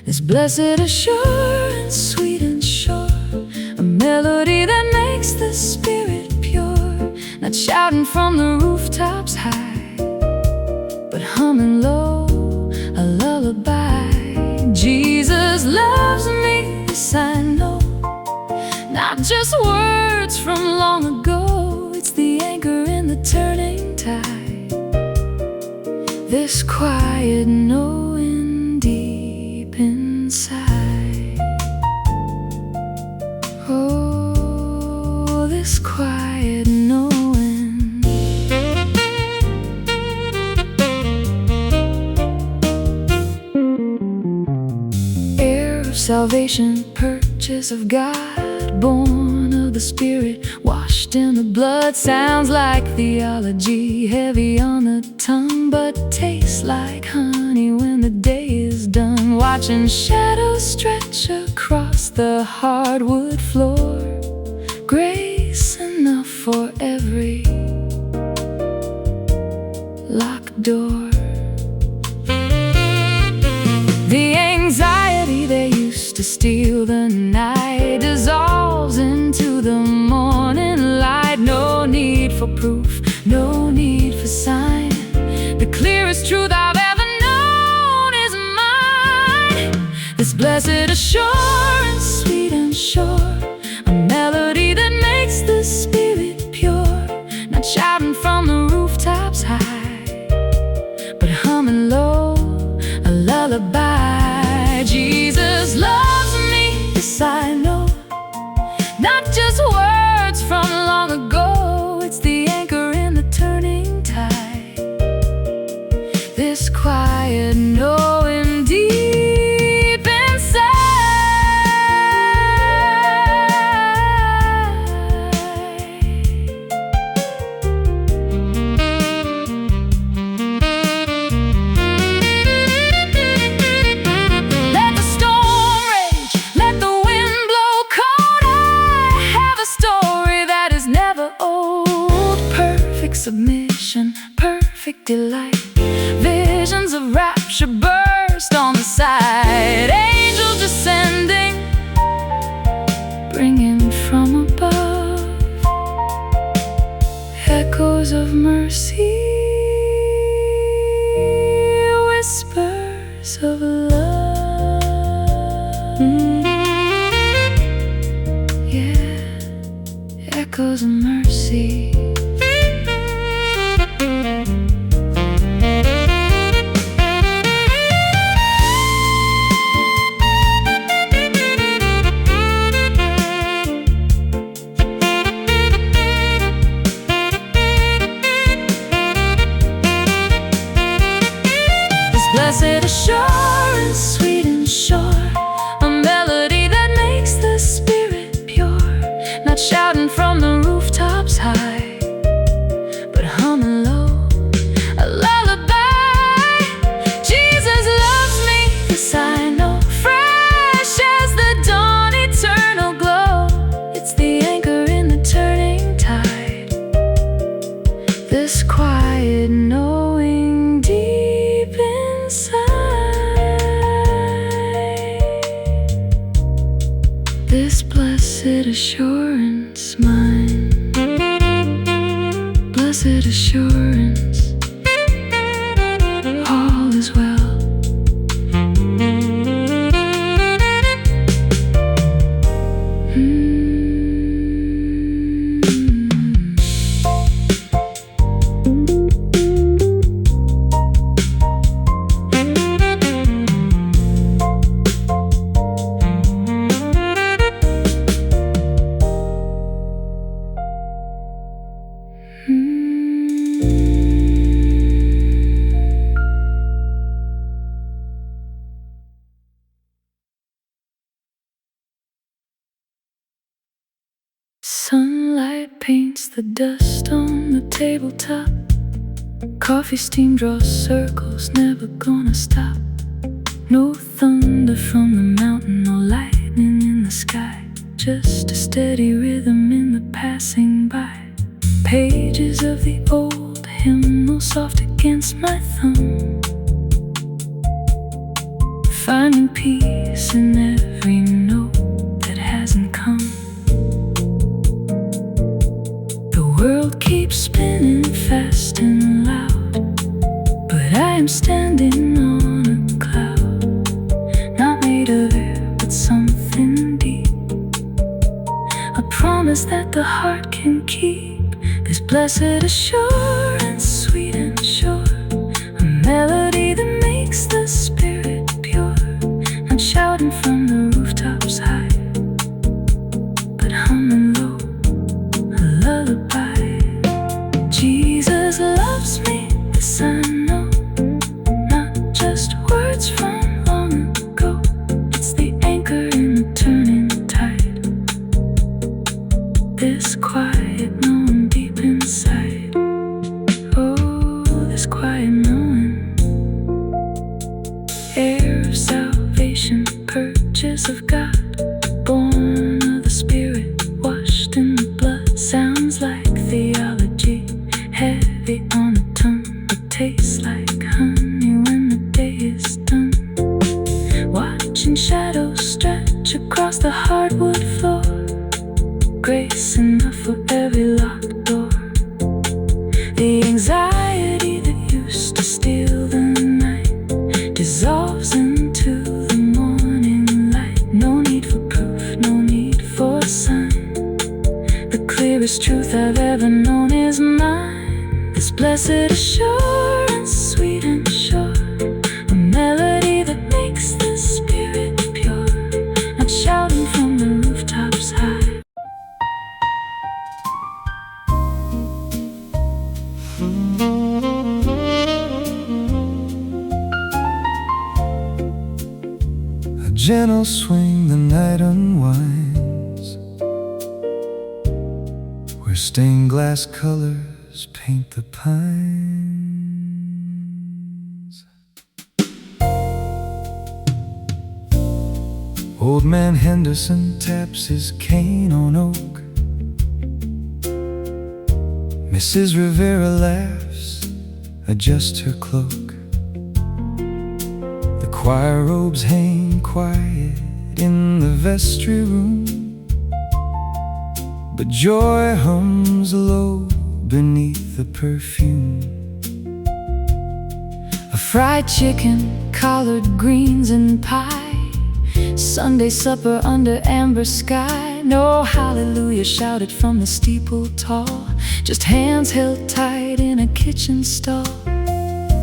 This blessed assurance, sweet and sure, a melody that makes the spirit pure, not shouting from the rooftops high, but humming low, a lullaby. Jesus loves me, this I know, not just words from long ago. It's the anchor in the turning tide, this quiet knowing deep inside. Oh, this quiet knowing. Heir of salvation, purchase of God, born of the Spirit, washed in the blood. Sounds like theology, heavy on the tongue, but tastes like honey when the day is done. Watching shadows stretch across the hardwood floor, grace enough for every locked door. The anxiety that used to steal the night dissolves into the morning light. No need for proof, no need for sign. The clearest truth I've ever known is mine. This blessed assurance, sweet and sure, a melody that makes the spirit pure, not shouting from the rooftops high, but humming low, a lullaby. Jesus loves me, this I know, not just words from long ago. It's the anchor in the turning tide, this quiet knowing deep inside. Let the storm rage, let the wind blow cold. I have a story that is never old. Perfect submission, perfect delight, visions of rapture burst on the side. Angels descending, bringing from above echoes of mercy, whispers of love. Yeah, echoes of mercy. Blessed assurance, sweet and sure, a melody that makes the spirit pure, not shouting from the rooftop This quiet knowing deep inside, this blessed assurance mine, blessed assurance, all is well. Sunlight paints the dust on the tabletop. Coffee steam draws circles, never gonna stop. No thunder from the mountain, no lightning in the sky, just a steady rhythm in the passing by. Pages of the old hymnal soft against my thumb, finding peace in every note that hasn't come. The world keeps spinning fast and loud, but I am standing on a cloud, not made of air, but something deep, a promise that the heart can keep. This blessed assurance, sweet and sure, a melody that makes the spirit pure, not shouting from the rooftops high, but humming low, a lullaby. Jesus loves me, this I know, not just words from long ago. It's the anchor in the turning tide, this quiet knowing deep inside. Oh, this quiet knowing, heir of salvation, purchase of God, born of the Spirit, washed in the blood. Sounds like theology, heavy on the tongue, but tastes like honey when the day is done. Watching shadows stretch across the hardwood floor, grace enough for every locked door. The anxiety that used to steal the night dissolves into the morning light. No need for proof, no need for a sign. The clearest truth I've ever known is mine. This blessed assurance, sweet and sure, a melody that makes the spirit pure, not shouting from the rooftops high. A gentle swing the night unwinds, where stained glass colors paint the pines. Old man Henderson taps his cane on oak. Mrs. Rivera laughs, adjusts her cloak. The choir robes hang quiet in the vestry room, but joy hums low beneath the perfume. A fried chicken, collard greens and pie, Sunday supper under amber sky. No hallelujah shouted from the steeple tall, just hands held tight in a kitchen stall.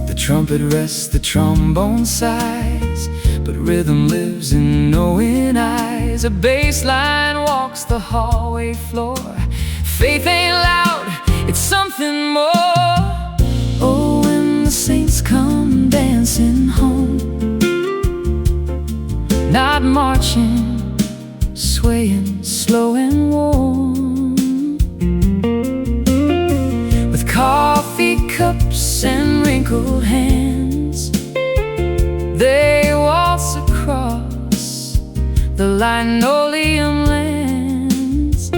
The trumpet rests, the trombone sighs, but rhythm lives in knowing eyes. A bass line walks the hallway floor. Faith ain't loud, it's something more. Oh, when the saints come dancing home, not marching, swaying, slow and warm, with coffee cups and wrinkled hands, they waltz across the linoleum lands.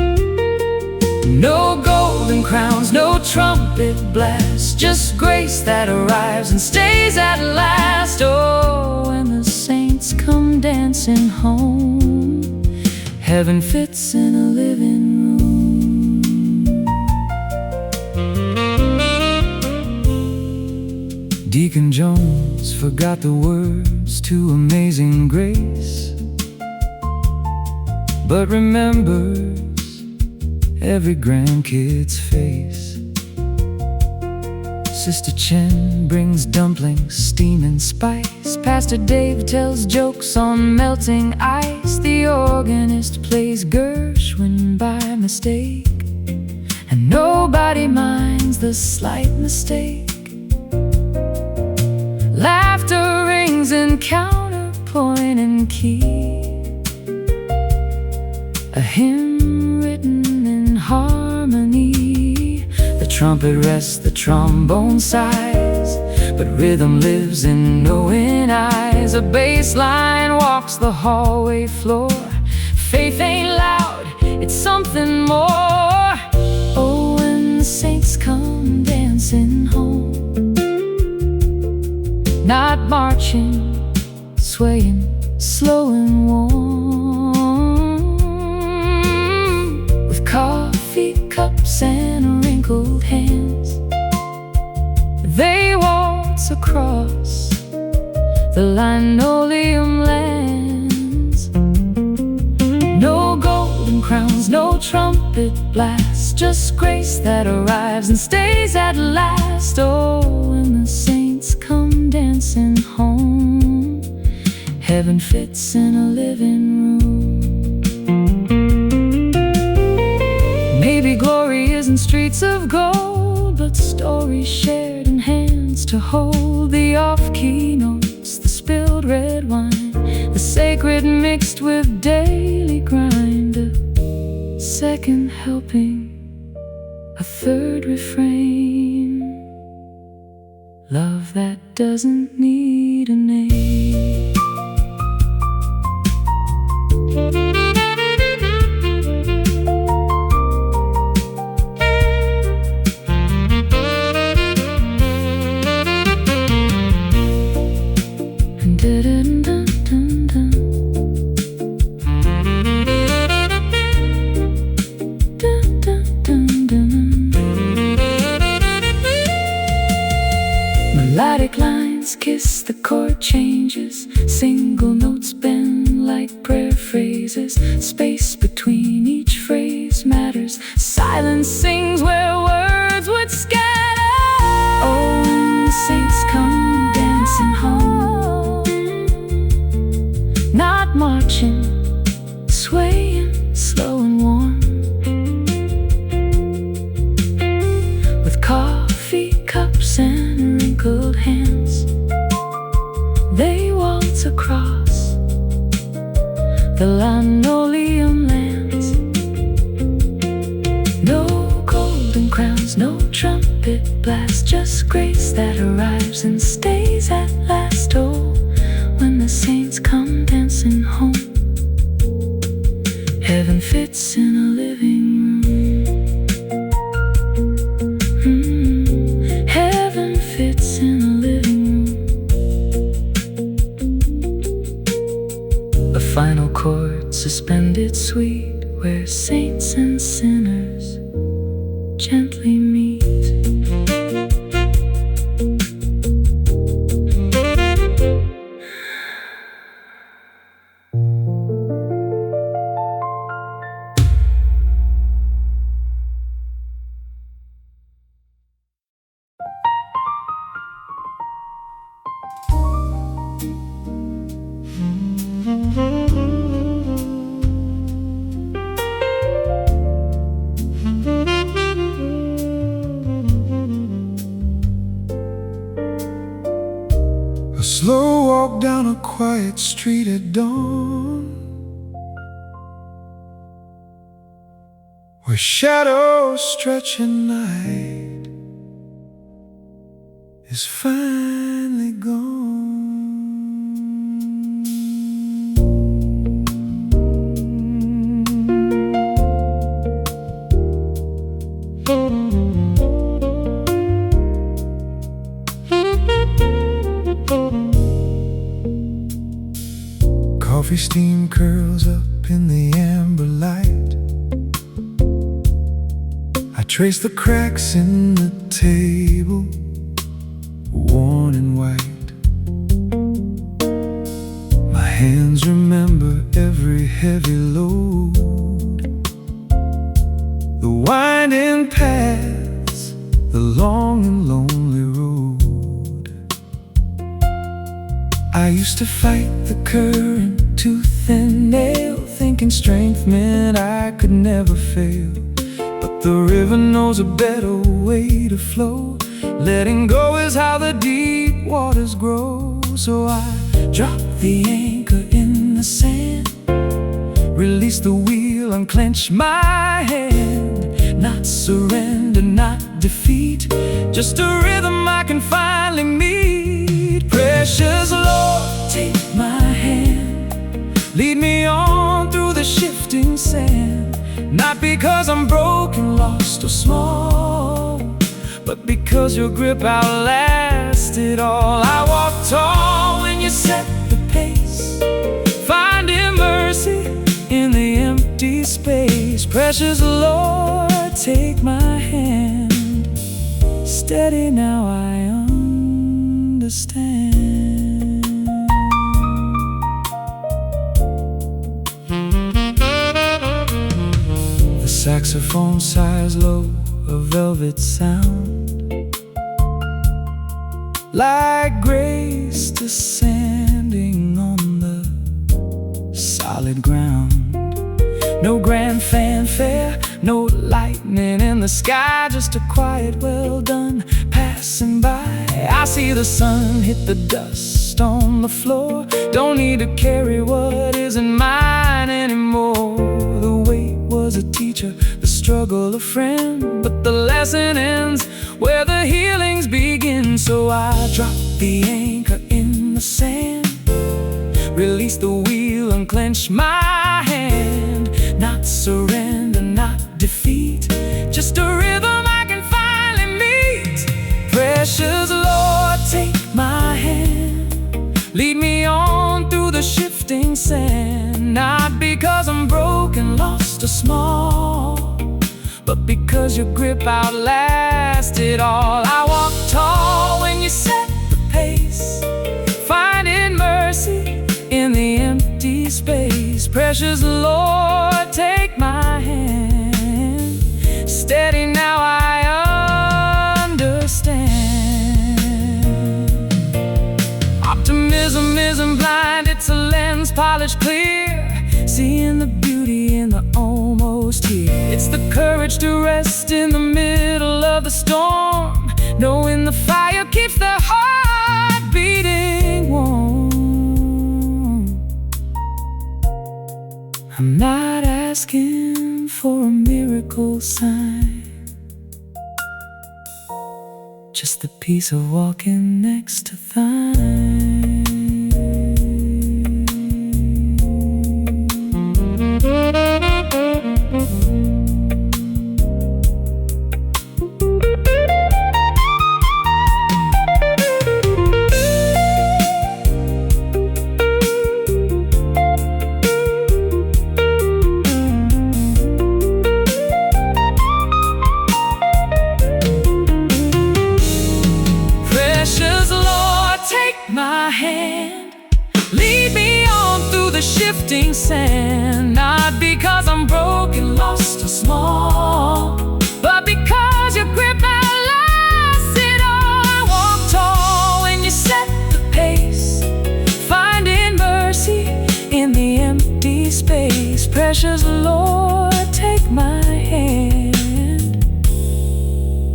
No golden crowns, no trumpet blast, just grace that arrives and stays at last. Oh, when the saints come dancing home, heaven fits in a living room. Deacon Jones forgot the words to Amazing Grace, but remembers every grandkid's face. Sister Chen brings dumplings, steam and spice. Pastor Dave tells jokes on melting ice. The organist plays Gershwin by mistake, and nobody minds the slight mistake. Laughter rings in counterpoint and key, a hymn written in harmony. The trumpet rests, the trombone sighs, but rhythm lives in knowing eyes. A bass line walks the hallway floor. Faith ain't loud, it's something more. Oh, when the saints come dancing home, not marching, swaying, slow and warm, with coffee cups and wrinkled hands, they waltz across the linoleum lands. No golden crowns, no trumpet blasts, just grace that arrives and stays at last. Oh, when the saints come dancing home, heaven fits in a living room. Maybe glory isn't streets of gold, but stories shared in hands to hold. The off-key notes, the spilled red wine, the sacred mixed with daily grind. A second helping, a third refrain, love that doesn't need a name. Melodic lines kiss the chord changes, single notes bend like prayer phrases. Space between each phrase matters, silence sings where words would scatter. Oh, when the saints come dancing home, not marching, swaying, slow and warm, with coffee cups and wrinkled hands, they waltz across the linoleum lands. No golden crowns, no trumpet blast, just grace that arrives and stays at last. Oh, when the saints come dancing home, heaven fits in a living room. Heaven fits in a living room. A final chord suspended sweet, where saints and sinners gently meet. A slow walk down a quiet street at dawn, where shadows stretch and night is finally gone. Coffee steam curls up in the amber light. I trace the cracks in the table, worn and white. My hands remember every heavy load, the winding paths, the long and lonely road. I used to fight the current tooth and nail, thinking strength meant I could never fail. But the river knows a better way to flow. Letting go is how the deep waters grow. So I drop the anchor in the sand, release the wheel, unclench my hand. Not surrender, not defeat, just a rhythm I can finally meet. Precious Lord, take my hand, lead me on through the shifting sand. Not because I'm broken, lost, or small, but because your grip outlasted all. I walk tall when you set the pace, finding mercy in the empty space. Precious Lord, take my hand, steady now I understand. The saxophone sighs low, a velvet sound, like grace descending on the solid ground. No grand fanfare, no lightning in the sky, just a quiet well done passing by. I see the sun hit the dust on the floor. Don't need to carry what isn't mine anymore. The weight was a teacher, the struggle a friend, but the lesson ends where the healings begin. So I drop the anchor in the sand, release the wheel, unclench my hand. Not surrender, not defeat, just a rhythm I can finally meet. Precious Lord, take my hand, lead me on through the shifting sand. Not because I'm broken, lost, or small, but because your grip outlasted all. I walk tall when you set the pace, finding mercy in the empty space. Precious Lord, take my hand, steady now I understand. Optimism isn't blind, it's a lens polished clear, seeing the beauty in the almost here. It's the courage to rest in the middle of the storm, knowing the fire keeps the heart beating warm. I'm not asking for a miracle sign, just the peace of walking next to thine. Precious Lord, take my hand, lead me on through the shifting sand. Not because I'm broken, lost, or small, but because your grip outlasts it all. I walk tall when you set the pace, finding mercy in the empty space. Precious Lord, take my hand,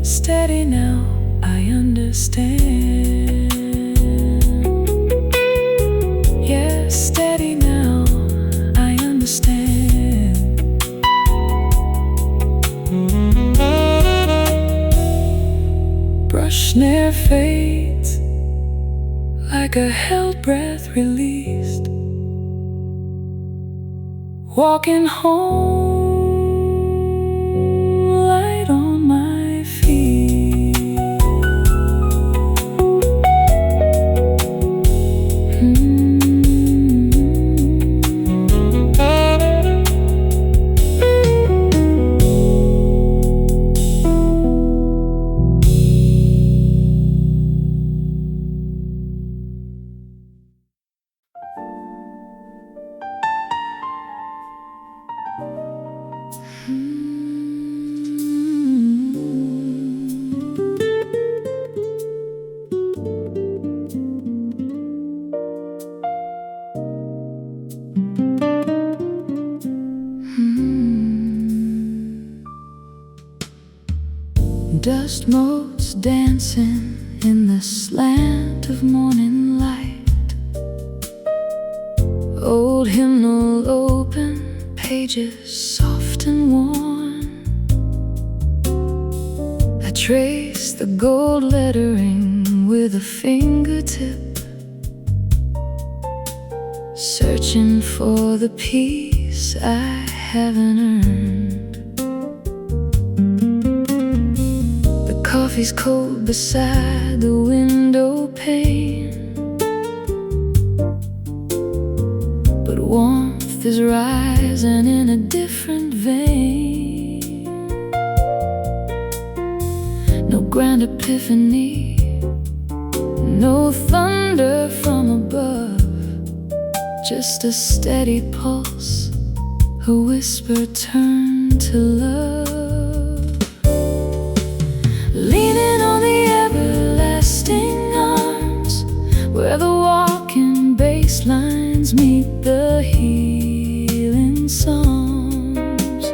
steady now I understand. Yes, steady now I understand. Brush ne'er fades, like a held breath released. Walking home, light on my feet. dancing in the slant of morning light. Old hymnal open, pages soft and worn. I trace the gold lettering with a fingertip, searching for the peace I haven't earned. The coffee's cold beside the window pane, but warmth is rising in a different vein. No grand epiphany, no thunder from above, just a steady pulse, a whisper turned to love. Leaning on the everlasting arms, where the walking bass lines meet the healing songs.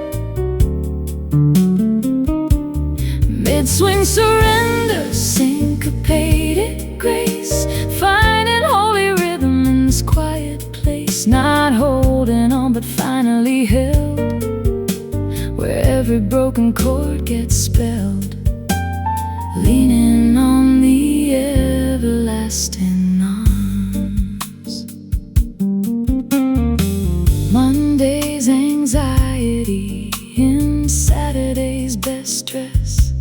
Mid-swing surrender, syncopated grace, finding holy rhythm in this quiet place. Not holding on but finally held, where every broken chord gets spelled. Leaning on the everlasting arms. Monday's anxiety in Saturday's best dress.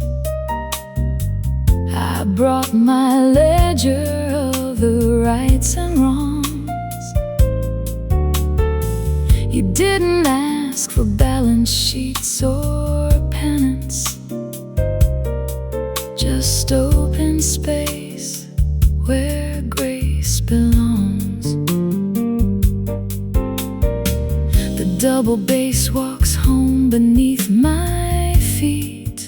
I brought my ledger of the rights and wrongs. You didn't ask for balance sheets or penance, just open space where grace belongs. The double bass walks home beneath my feet,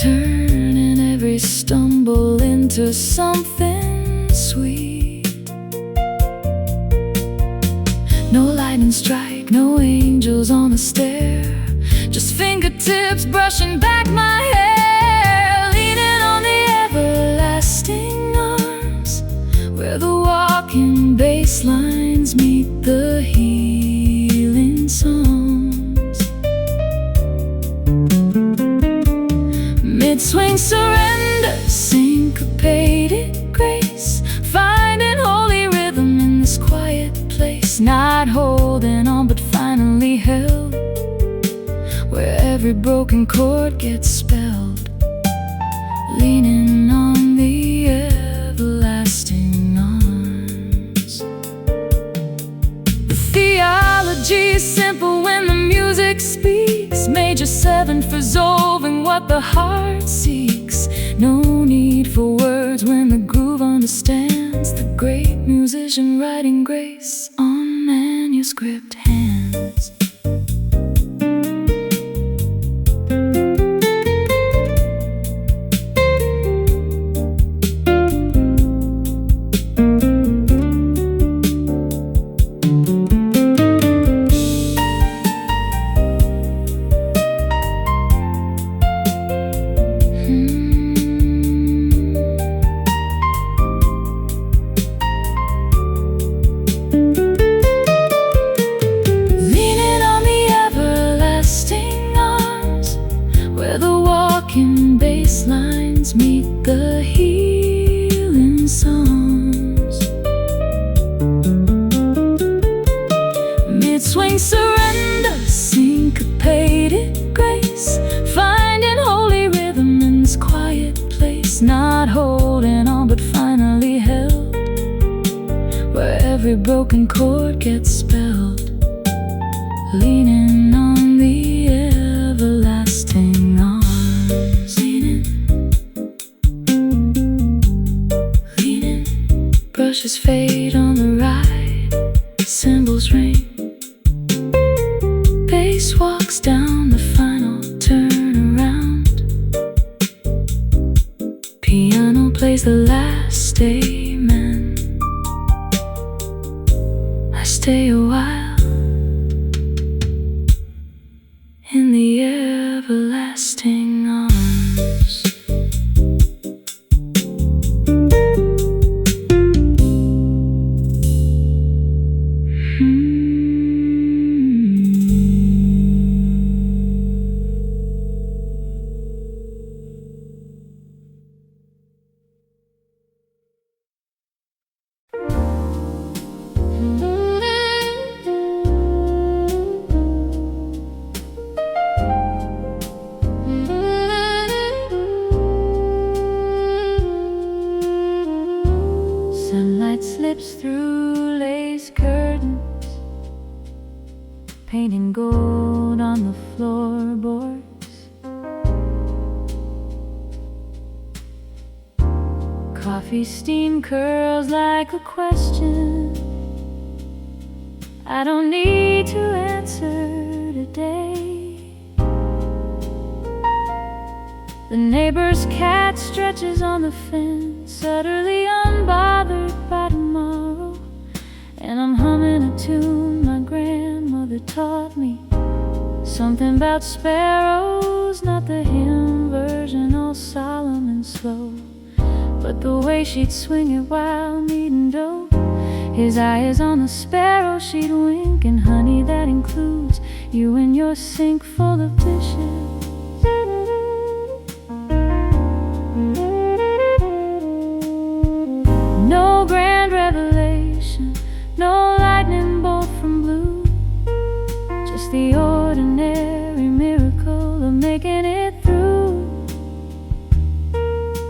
turning every stumble into something sweet. No lightning strike, no angels on the stair, just fingertips brushing back my hair. Leaning on the everlasting arms, where the walking bass lines meet the healing songs. Mid-swing surrender, syncopated grace, finding holy rhythm in this quiet place. Not holding on but finally held, where every broken chord gets spelled. Leaning on the everlasting arms. The theology's simple when the music speaks. Major 7 for solving what the heart seeks. No need for words when the groove understands. The great musician writing grace on manuscript hands. Bass lines meet the healing songs. Mid-swing surrender, syncopated grace, finding holy rhythm in this quiet place. Not holding on but finally held, where every broken chord gets spelled. Leaning on the everlasting arms. Brushes fade on the ride, cymbals ring, bass walks down the final turnaround. Piano plays the last amen. I stay a while in the everlasting arms. slips through lace curtains, painting gold on the floorboards. Coffee steam curls like a question I don't need to answer today. The neighbor's cat stretches on the fence, utterly unbothered by tomorrow. And I'm humming a tune my grandmother taught me, something about sparrows, not the hymn version, all solemn and slow, but the way she'd swing it while kneading dough. His eye is on the sparrow, she'd wink, and honey, that includes you and your sink full of dishes. No grand revelation, no lightning bolt from blue, just the ordinary miracle of making it through.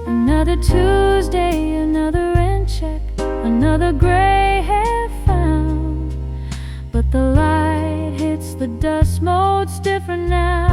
Another Tuesday, another rent check, another gray hair found, but the light hits the dust, mode's different now.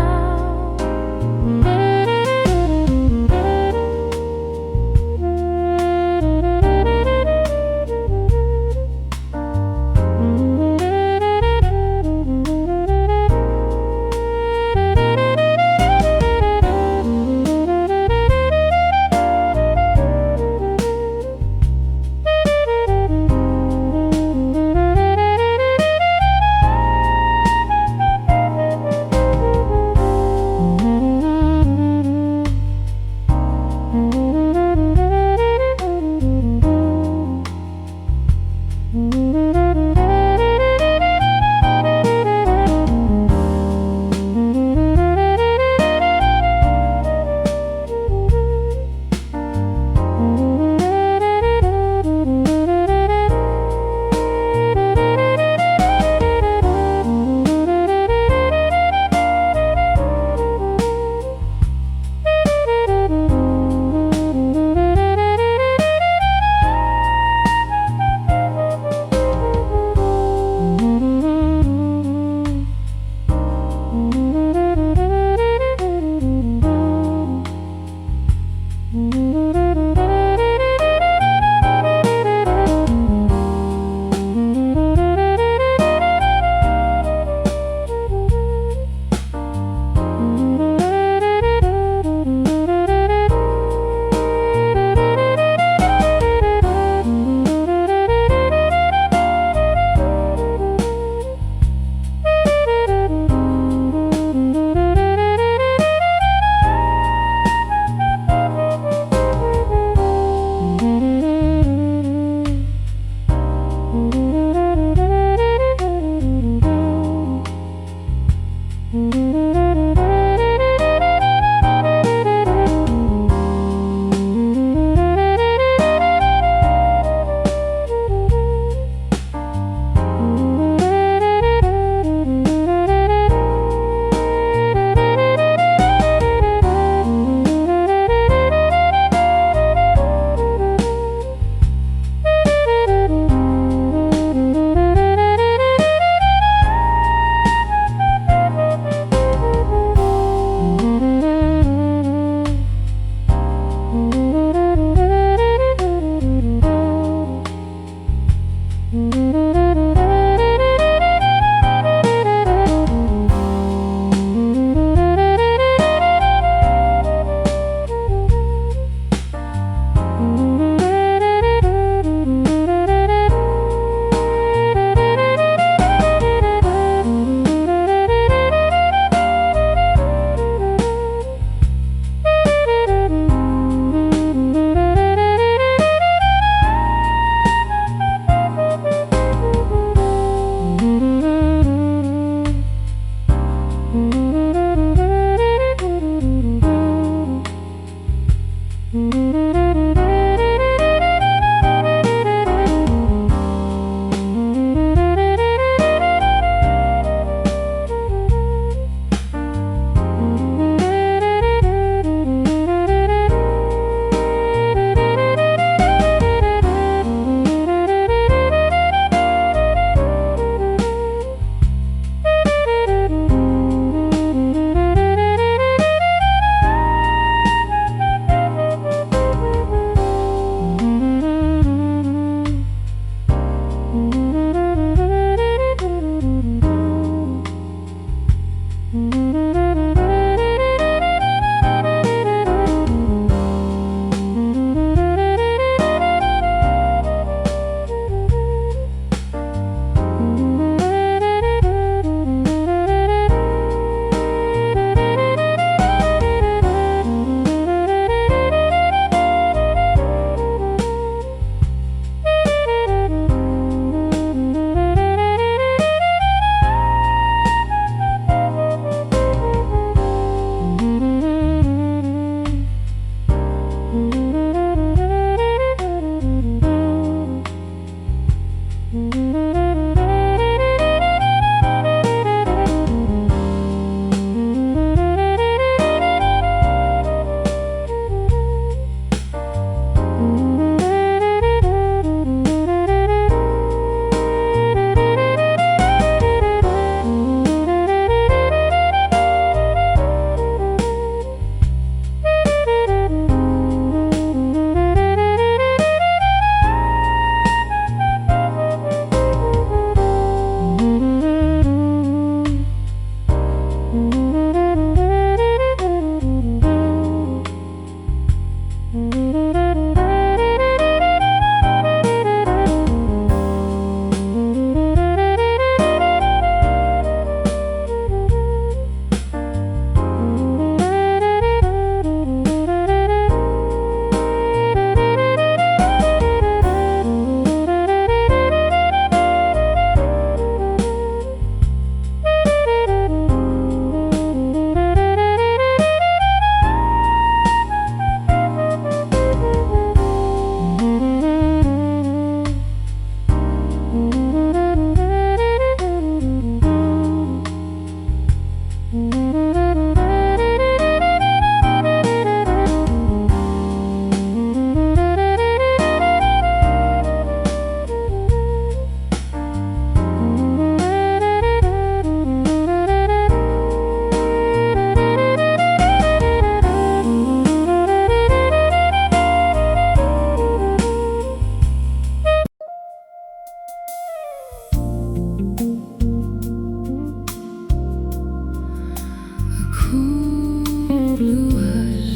Cool blue hush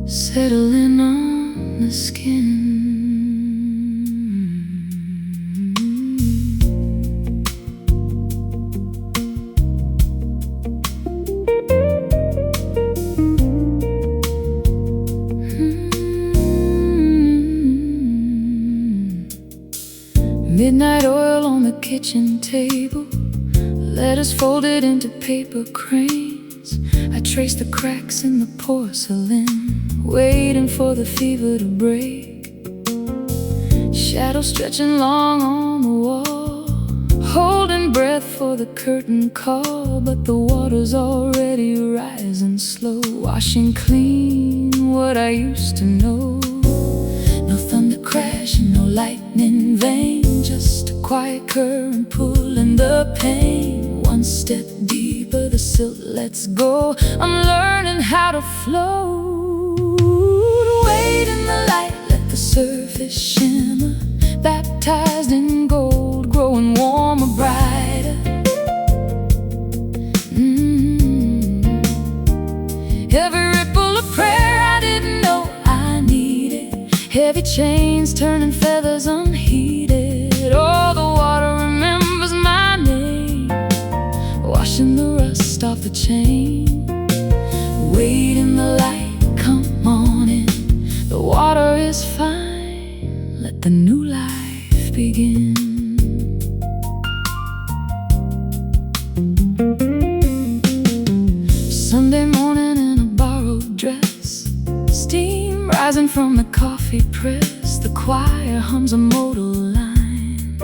settling on the skin. Midnight oil on the kitchen table, letters folded into paper cranes. I trace the cracks in the porcelain, waiting for the fever to break. Shadows stretching long on the wall, holding breath for the curtain call. But the water's already rising slow, washing clean what I used to know. No thunder crashing, no lightning vein, just a quiet current pulling the pain. One step deeper, the silt lets go. I'm learning how to float. Wade in the light, let the surface shimmer. Baptized in gold, growing warmer, brighter. Every ripple of prayer I didn't know I needed. Heavy chains turning feathers unheeded. Oh, the water remembers my name, washing the rust off the chain. Wade in the light, come on in. The water is fine, let the new life begin. Sunday morning in a borrowed dress, steam rising from the coffee press. The choir hums a modal line,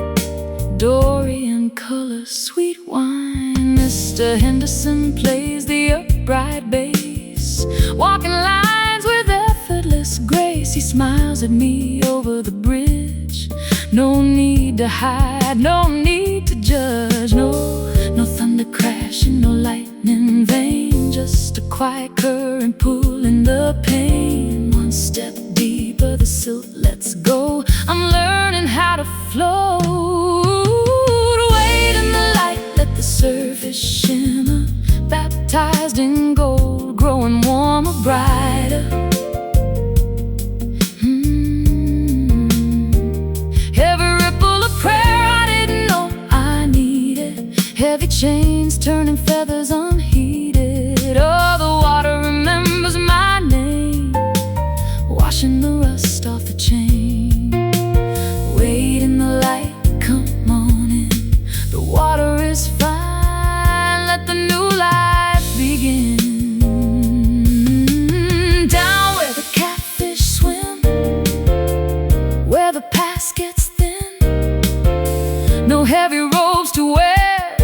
Dorian color, sweet wine. Mr. Henderson plays the upright bass, walking lines with effortless grace. He smiles at me over the bridge. No need to hide, no need to judge. No thunder crashing, no lightning vein, just a quiet current pulling the pain. One step deeper, the silt lets go. I'm learning how to float. Wade in the light, let the surface shimmer. Baptized in gold, growing warmer, brighter. Every ripple of prayer I didn't know I needed. Heavy chains turning feathers unheeded. Oh, the water remembers my name, washing the rust off the chain. Wade in the light, come on in. The water is fine, let the new life begin. Down where the catfish swim, where the past gets thin. No heavy robes to wear,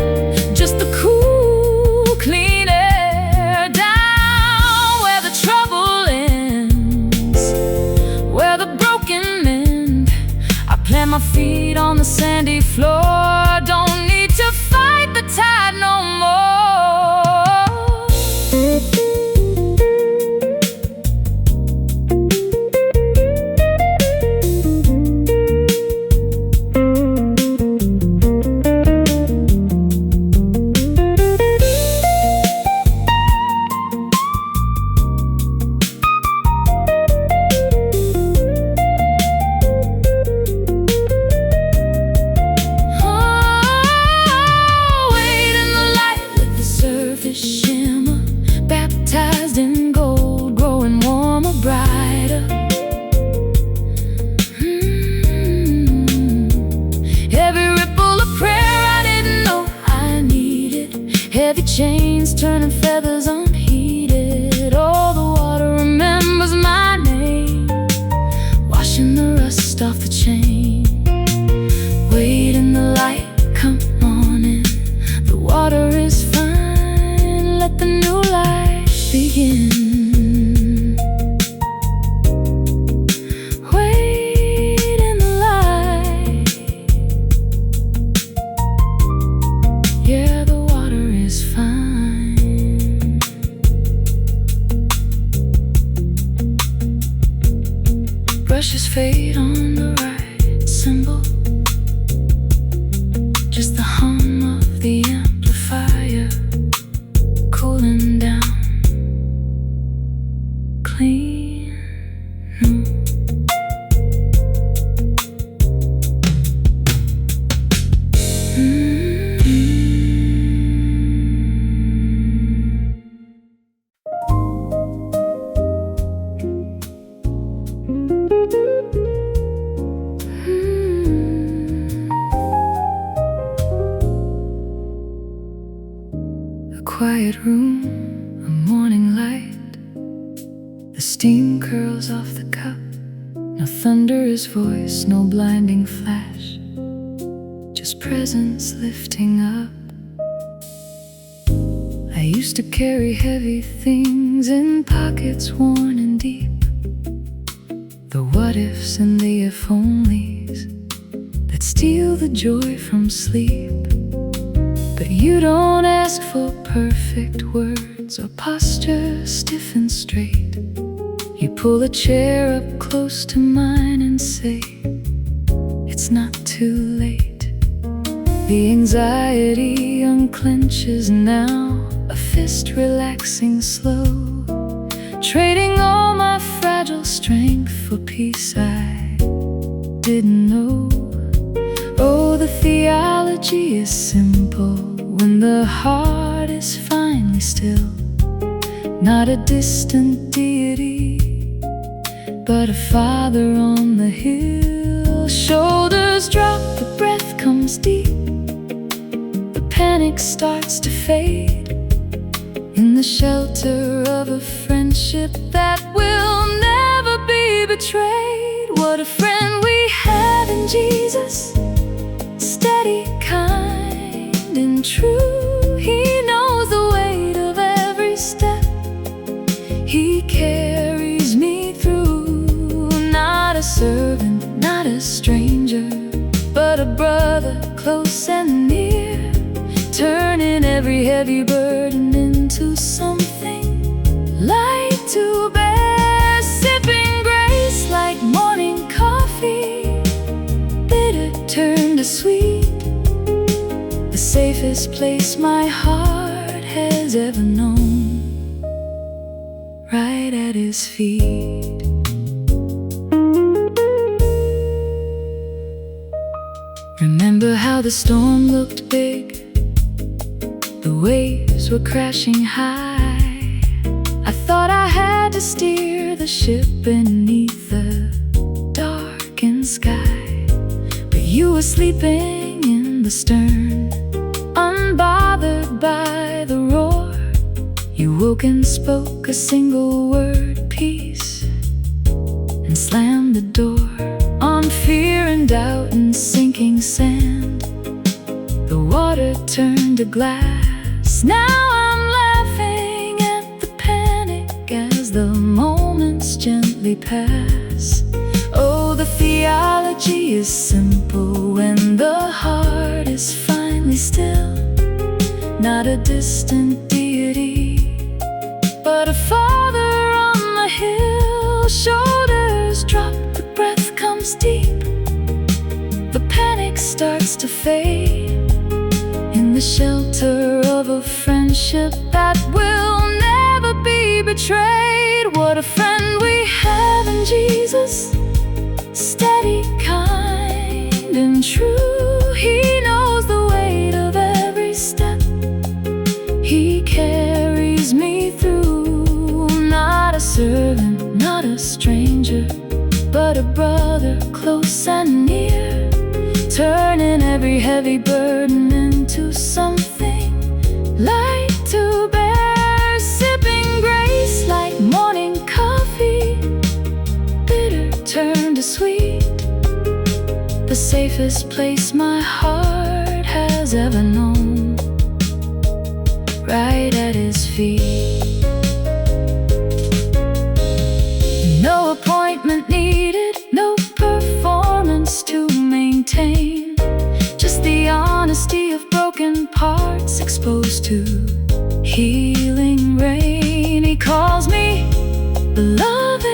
just the cool brushes fade on the right cymbal, just the hum of the amplifier cooling down, clean, new. A quiet room, a morning light, the steam curls off the cup. No thunderous voice, no blinding flash, just presence lifting up. I used to carry heavy things in pockets worn and deep, the what ifs and the if onlys that steal the joy from sleep. But you don't ask for perfect words or posture stiff and straight. You pull a chair up close to mine and say, it's not too late. The anxiety unclenches now, a fist relaxing slow, trading all my fragile strength for peace I didn't know. Oh, the theology is simple when the heart is finally still. Not a distant deity, but a father on the hill. Shoulders drop, the breath comes deep, the panic starts to fade. In the shelter of a friendship that will never be betrayed. What a friend we have in Jesus, steady, kind, and true. He knows the weight of every step, He carries me through. Not a servant, not a stranger, but a brother close and near, turning every heavy burden into something light to bear. Sipping grace like morning coffee, bitter turn to sweet, the safest place my heart has ever known, right at His feet. Remember how the storm looked big, the waves were crashing high. I thought I had to steer the ship beneath the darkened sky, but you were sleeping in the stern, unbothered by the roar. You woke and spoke a single word, peace, and slammed the door on fear and doubt and sinking sand. The water turned to glass. Now I'm laughing at the panic as the moments gently pass. Oh, the theology is simple when the heart is finally still. Not a distant deity, but a father on the hill. Shoulders drop, the breath comes deep, the panic starts to fade. In the shelter of a friendship that will never be betrayed. What a friend we have in Jesus, steady, kind, and true. He knows the weight of every step, He carries me through. Not a servant, not a stranger, but a brother close and near, turning every heavy burden into something light to bear. Sipping grace like morning coffee, bitter turn to sweet, the safest place my heart has ever known, right at His feet. No appointment needed, no performance to maintain, just the honesty of broken parts exposed to healing rain. He calls me beloved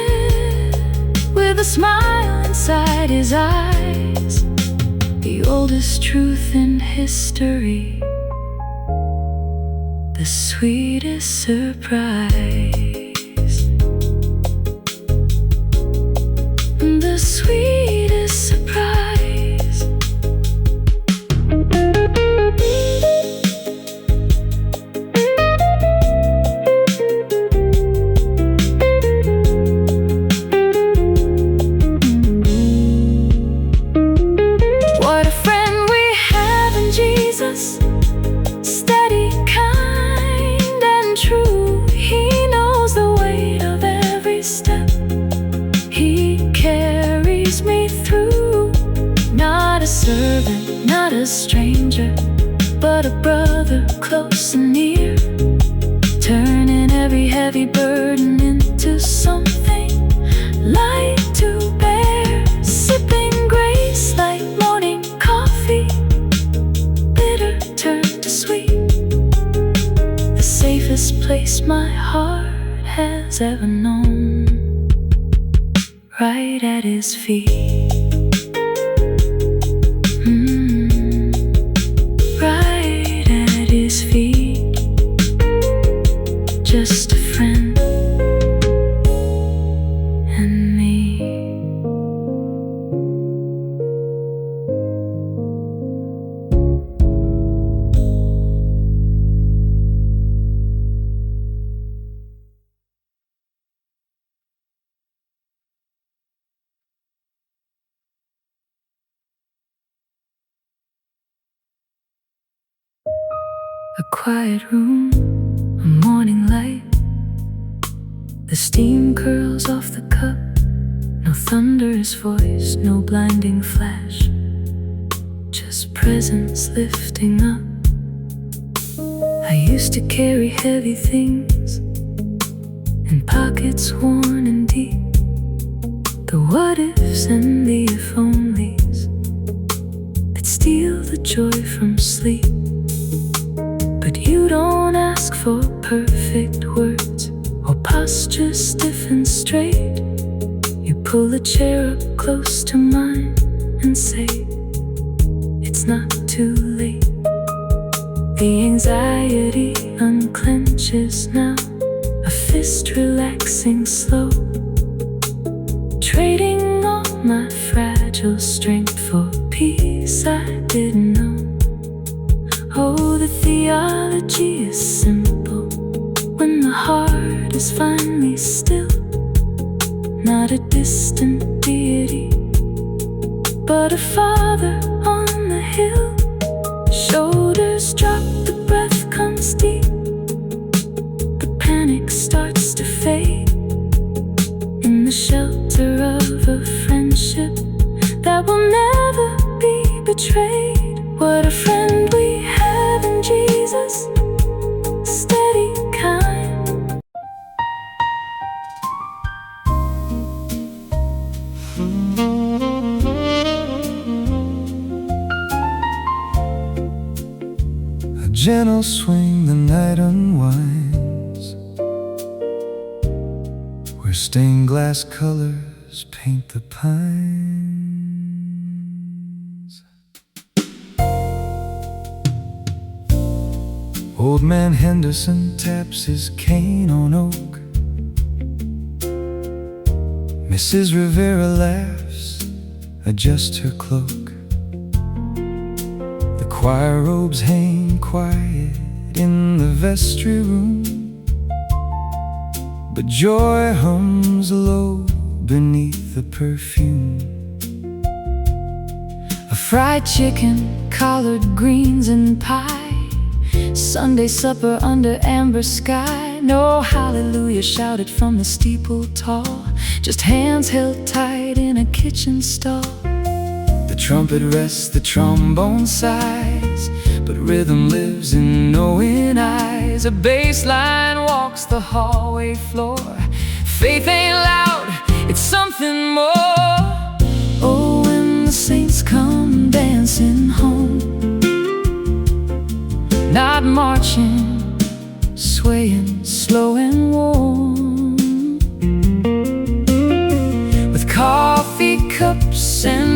with a smile inside his eyes, the oldest truth in history, the sweetest surprise. The sweetest surprise. What a friend we have in Jesus, steady, kind, and true. He knows the weight of every step. He carries me through. Not a servant, not a stranger, but a brother close and near, turning every heavy burden into something light to bear. Sipping grace like morning coffee, bitter turned to sweet, the safest place my heart has ever known, right at his feet. Right at his feet. Just a friend and me. A quiet room, a morning light, the steam curls off the cup. No thunderous voice, no blinding flash, just presence lifting up. I used to carry heavy things in pockets worn and deep, the what ifs and the if onlys that steal the joy from sleep. But you don't ask for perfect words or posture stiff and straight. You pull a chair up close to mine and say, it's not too late. The anxiety unclenches now, a fist relaxing slow, trading all my fragile strength for peace I didn't know. Oh, the theology is simple when the heart is finally still. Not a distant deity, but a father on the hill. Shoulders drop, the breath comes deep, the panic starts to fade in the shelter of a friendship that will never be betrayed. What a friend we have in Jesus, steady, kind. A gentle swing, the night unwinds, where stained glass colors paint the pines. Old man Henderson taps his cane on oak. Mrs. Rivera laughs, adjusts her cloak. The choir robes hang quiet in the vestry room, but joy hums low beneath the perfume. A fried chicken, collard greens and pie, Sunday supper under amber sky. No hallelujah shouted from the steeple tall, just hands held tight in a kitchen stall. The trumpet rests, the trombone sighs, but rhythm lives in knowing eyes. A bass line walks the hallway floor. Faith ain't loud, it's something more. Oh, when the saints come dancing home, not marching, swaying, slow and warm, with coffee cups and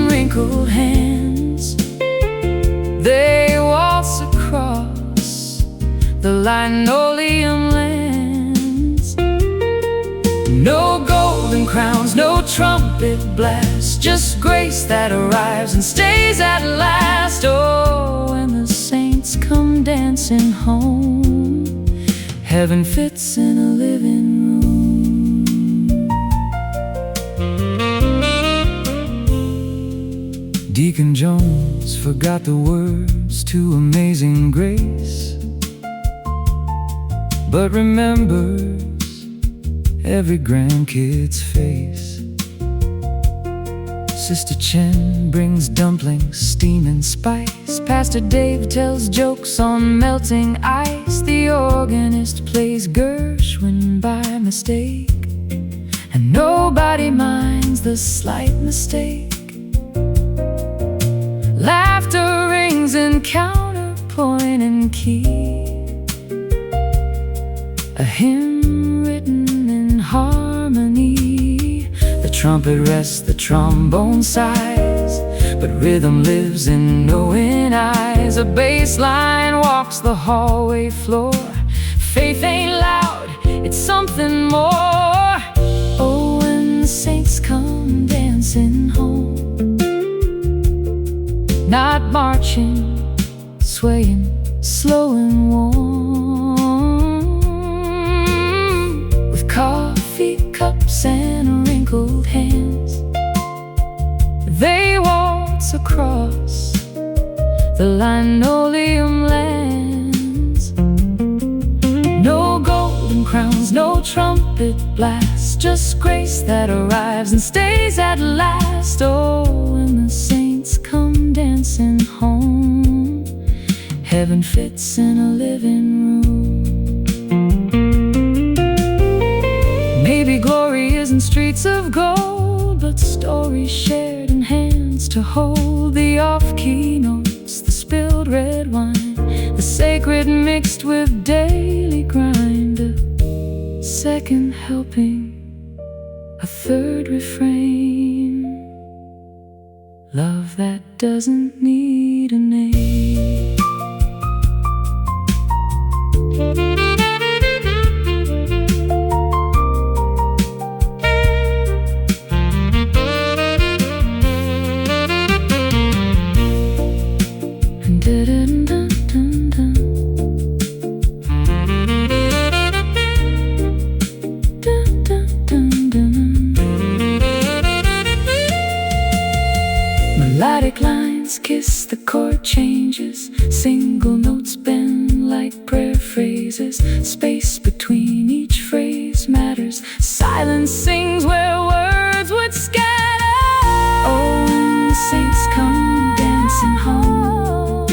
linoleum lands. No golden crowns, no trumpet blasts, just grace that arrives and stays at last. Oh, when the saints come dancing home, heaven fits in a living room. Deacon Jones forgot the words to Amazing Grace, but remembers every grandkid's face. Sister Chen brings dumplings, steam and spice. Pastor Dave tells jokes on melting ice. The organist plays Gershwin by mistake, and nobody minds the slight mistake. Laughter rings in counterpoint and key, a hymn written in harmony. The trumpet rests, the trombone sighs, but rhythm lives in knowing eyes. A bass line walks the hallway floor. Faith ain't loud, it's something more. Oh, when the saints come dancing home, not marching, swaying, slow and warm, with coffee cups and wrinkled hands, they waltz across the linoleum lands. No golden crowns, no trumpet blasts, just grace that arrives and stays at last. Oh, when the saints come dancing home, heaven fits in a living room. Maybe glory isn't streets of gold, but stories shared in hands to hold. The off-key notes, the spilled red wine, the sacred mixed with daily grind. A second helping, a third refrain, love that doesn't need a name. Melodic lines kiss the chord changes, single notes bend like prayer phrases. Space between each phrase matters, silence sings where words would scatter. Oh, when the saints come dancing home,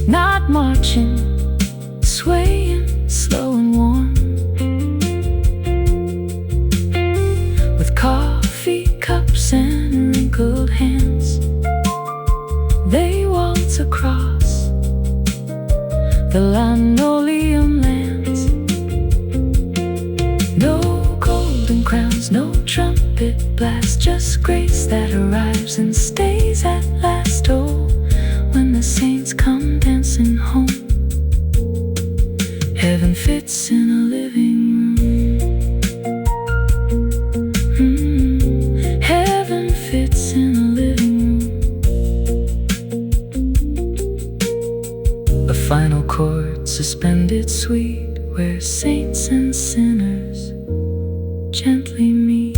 not marching, swaying, slow and warm, with coffee cups and wrinkled hands, they waltz across the linoleum lands. No golden crowns, no trumpet blast, just grace that arrives and stays at last. Oh, when the saints come dancing home, heaven fits in a living room. Heaven fits in a living room. A final chord suspended sweet, where saints and sinners gently meet.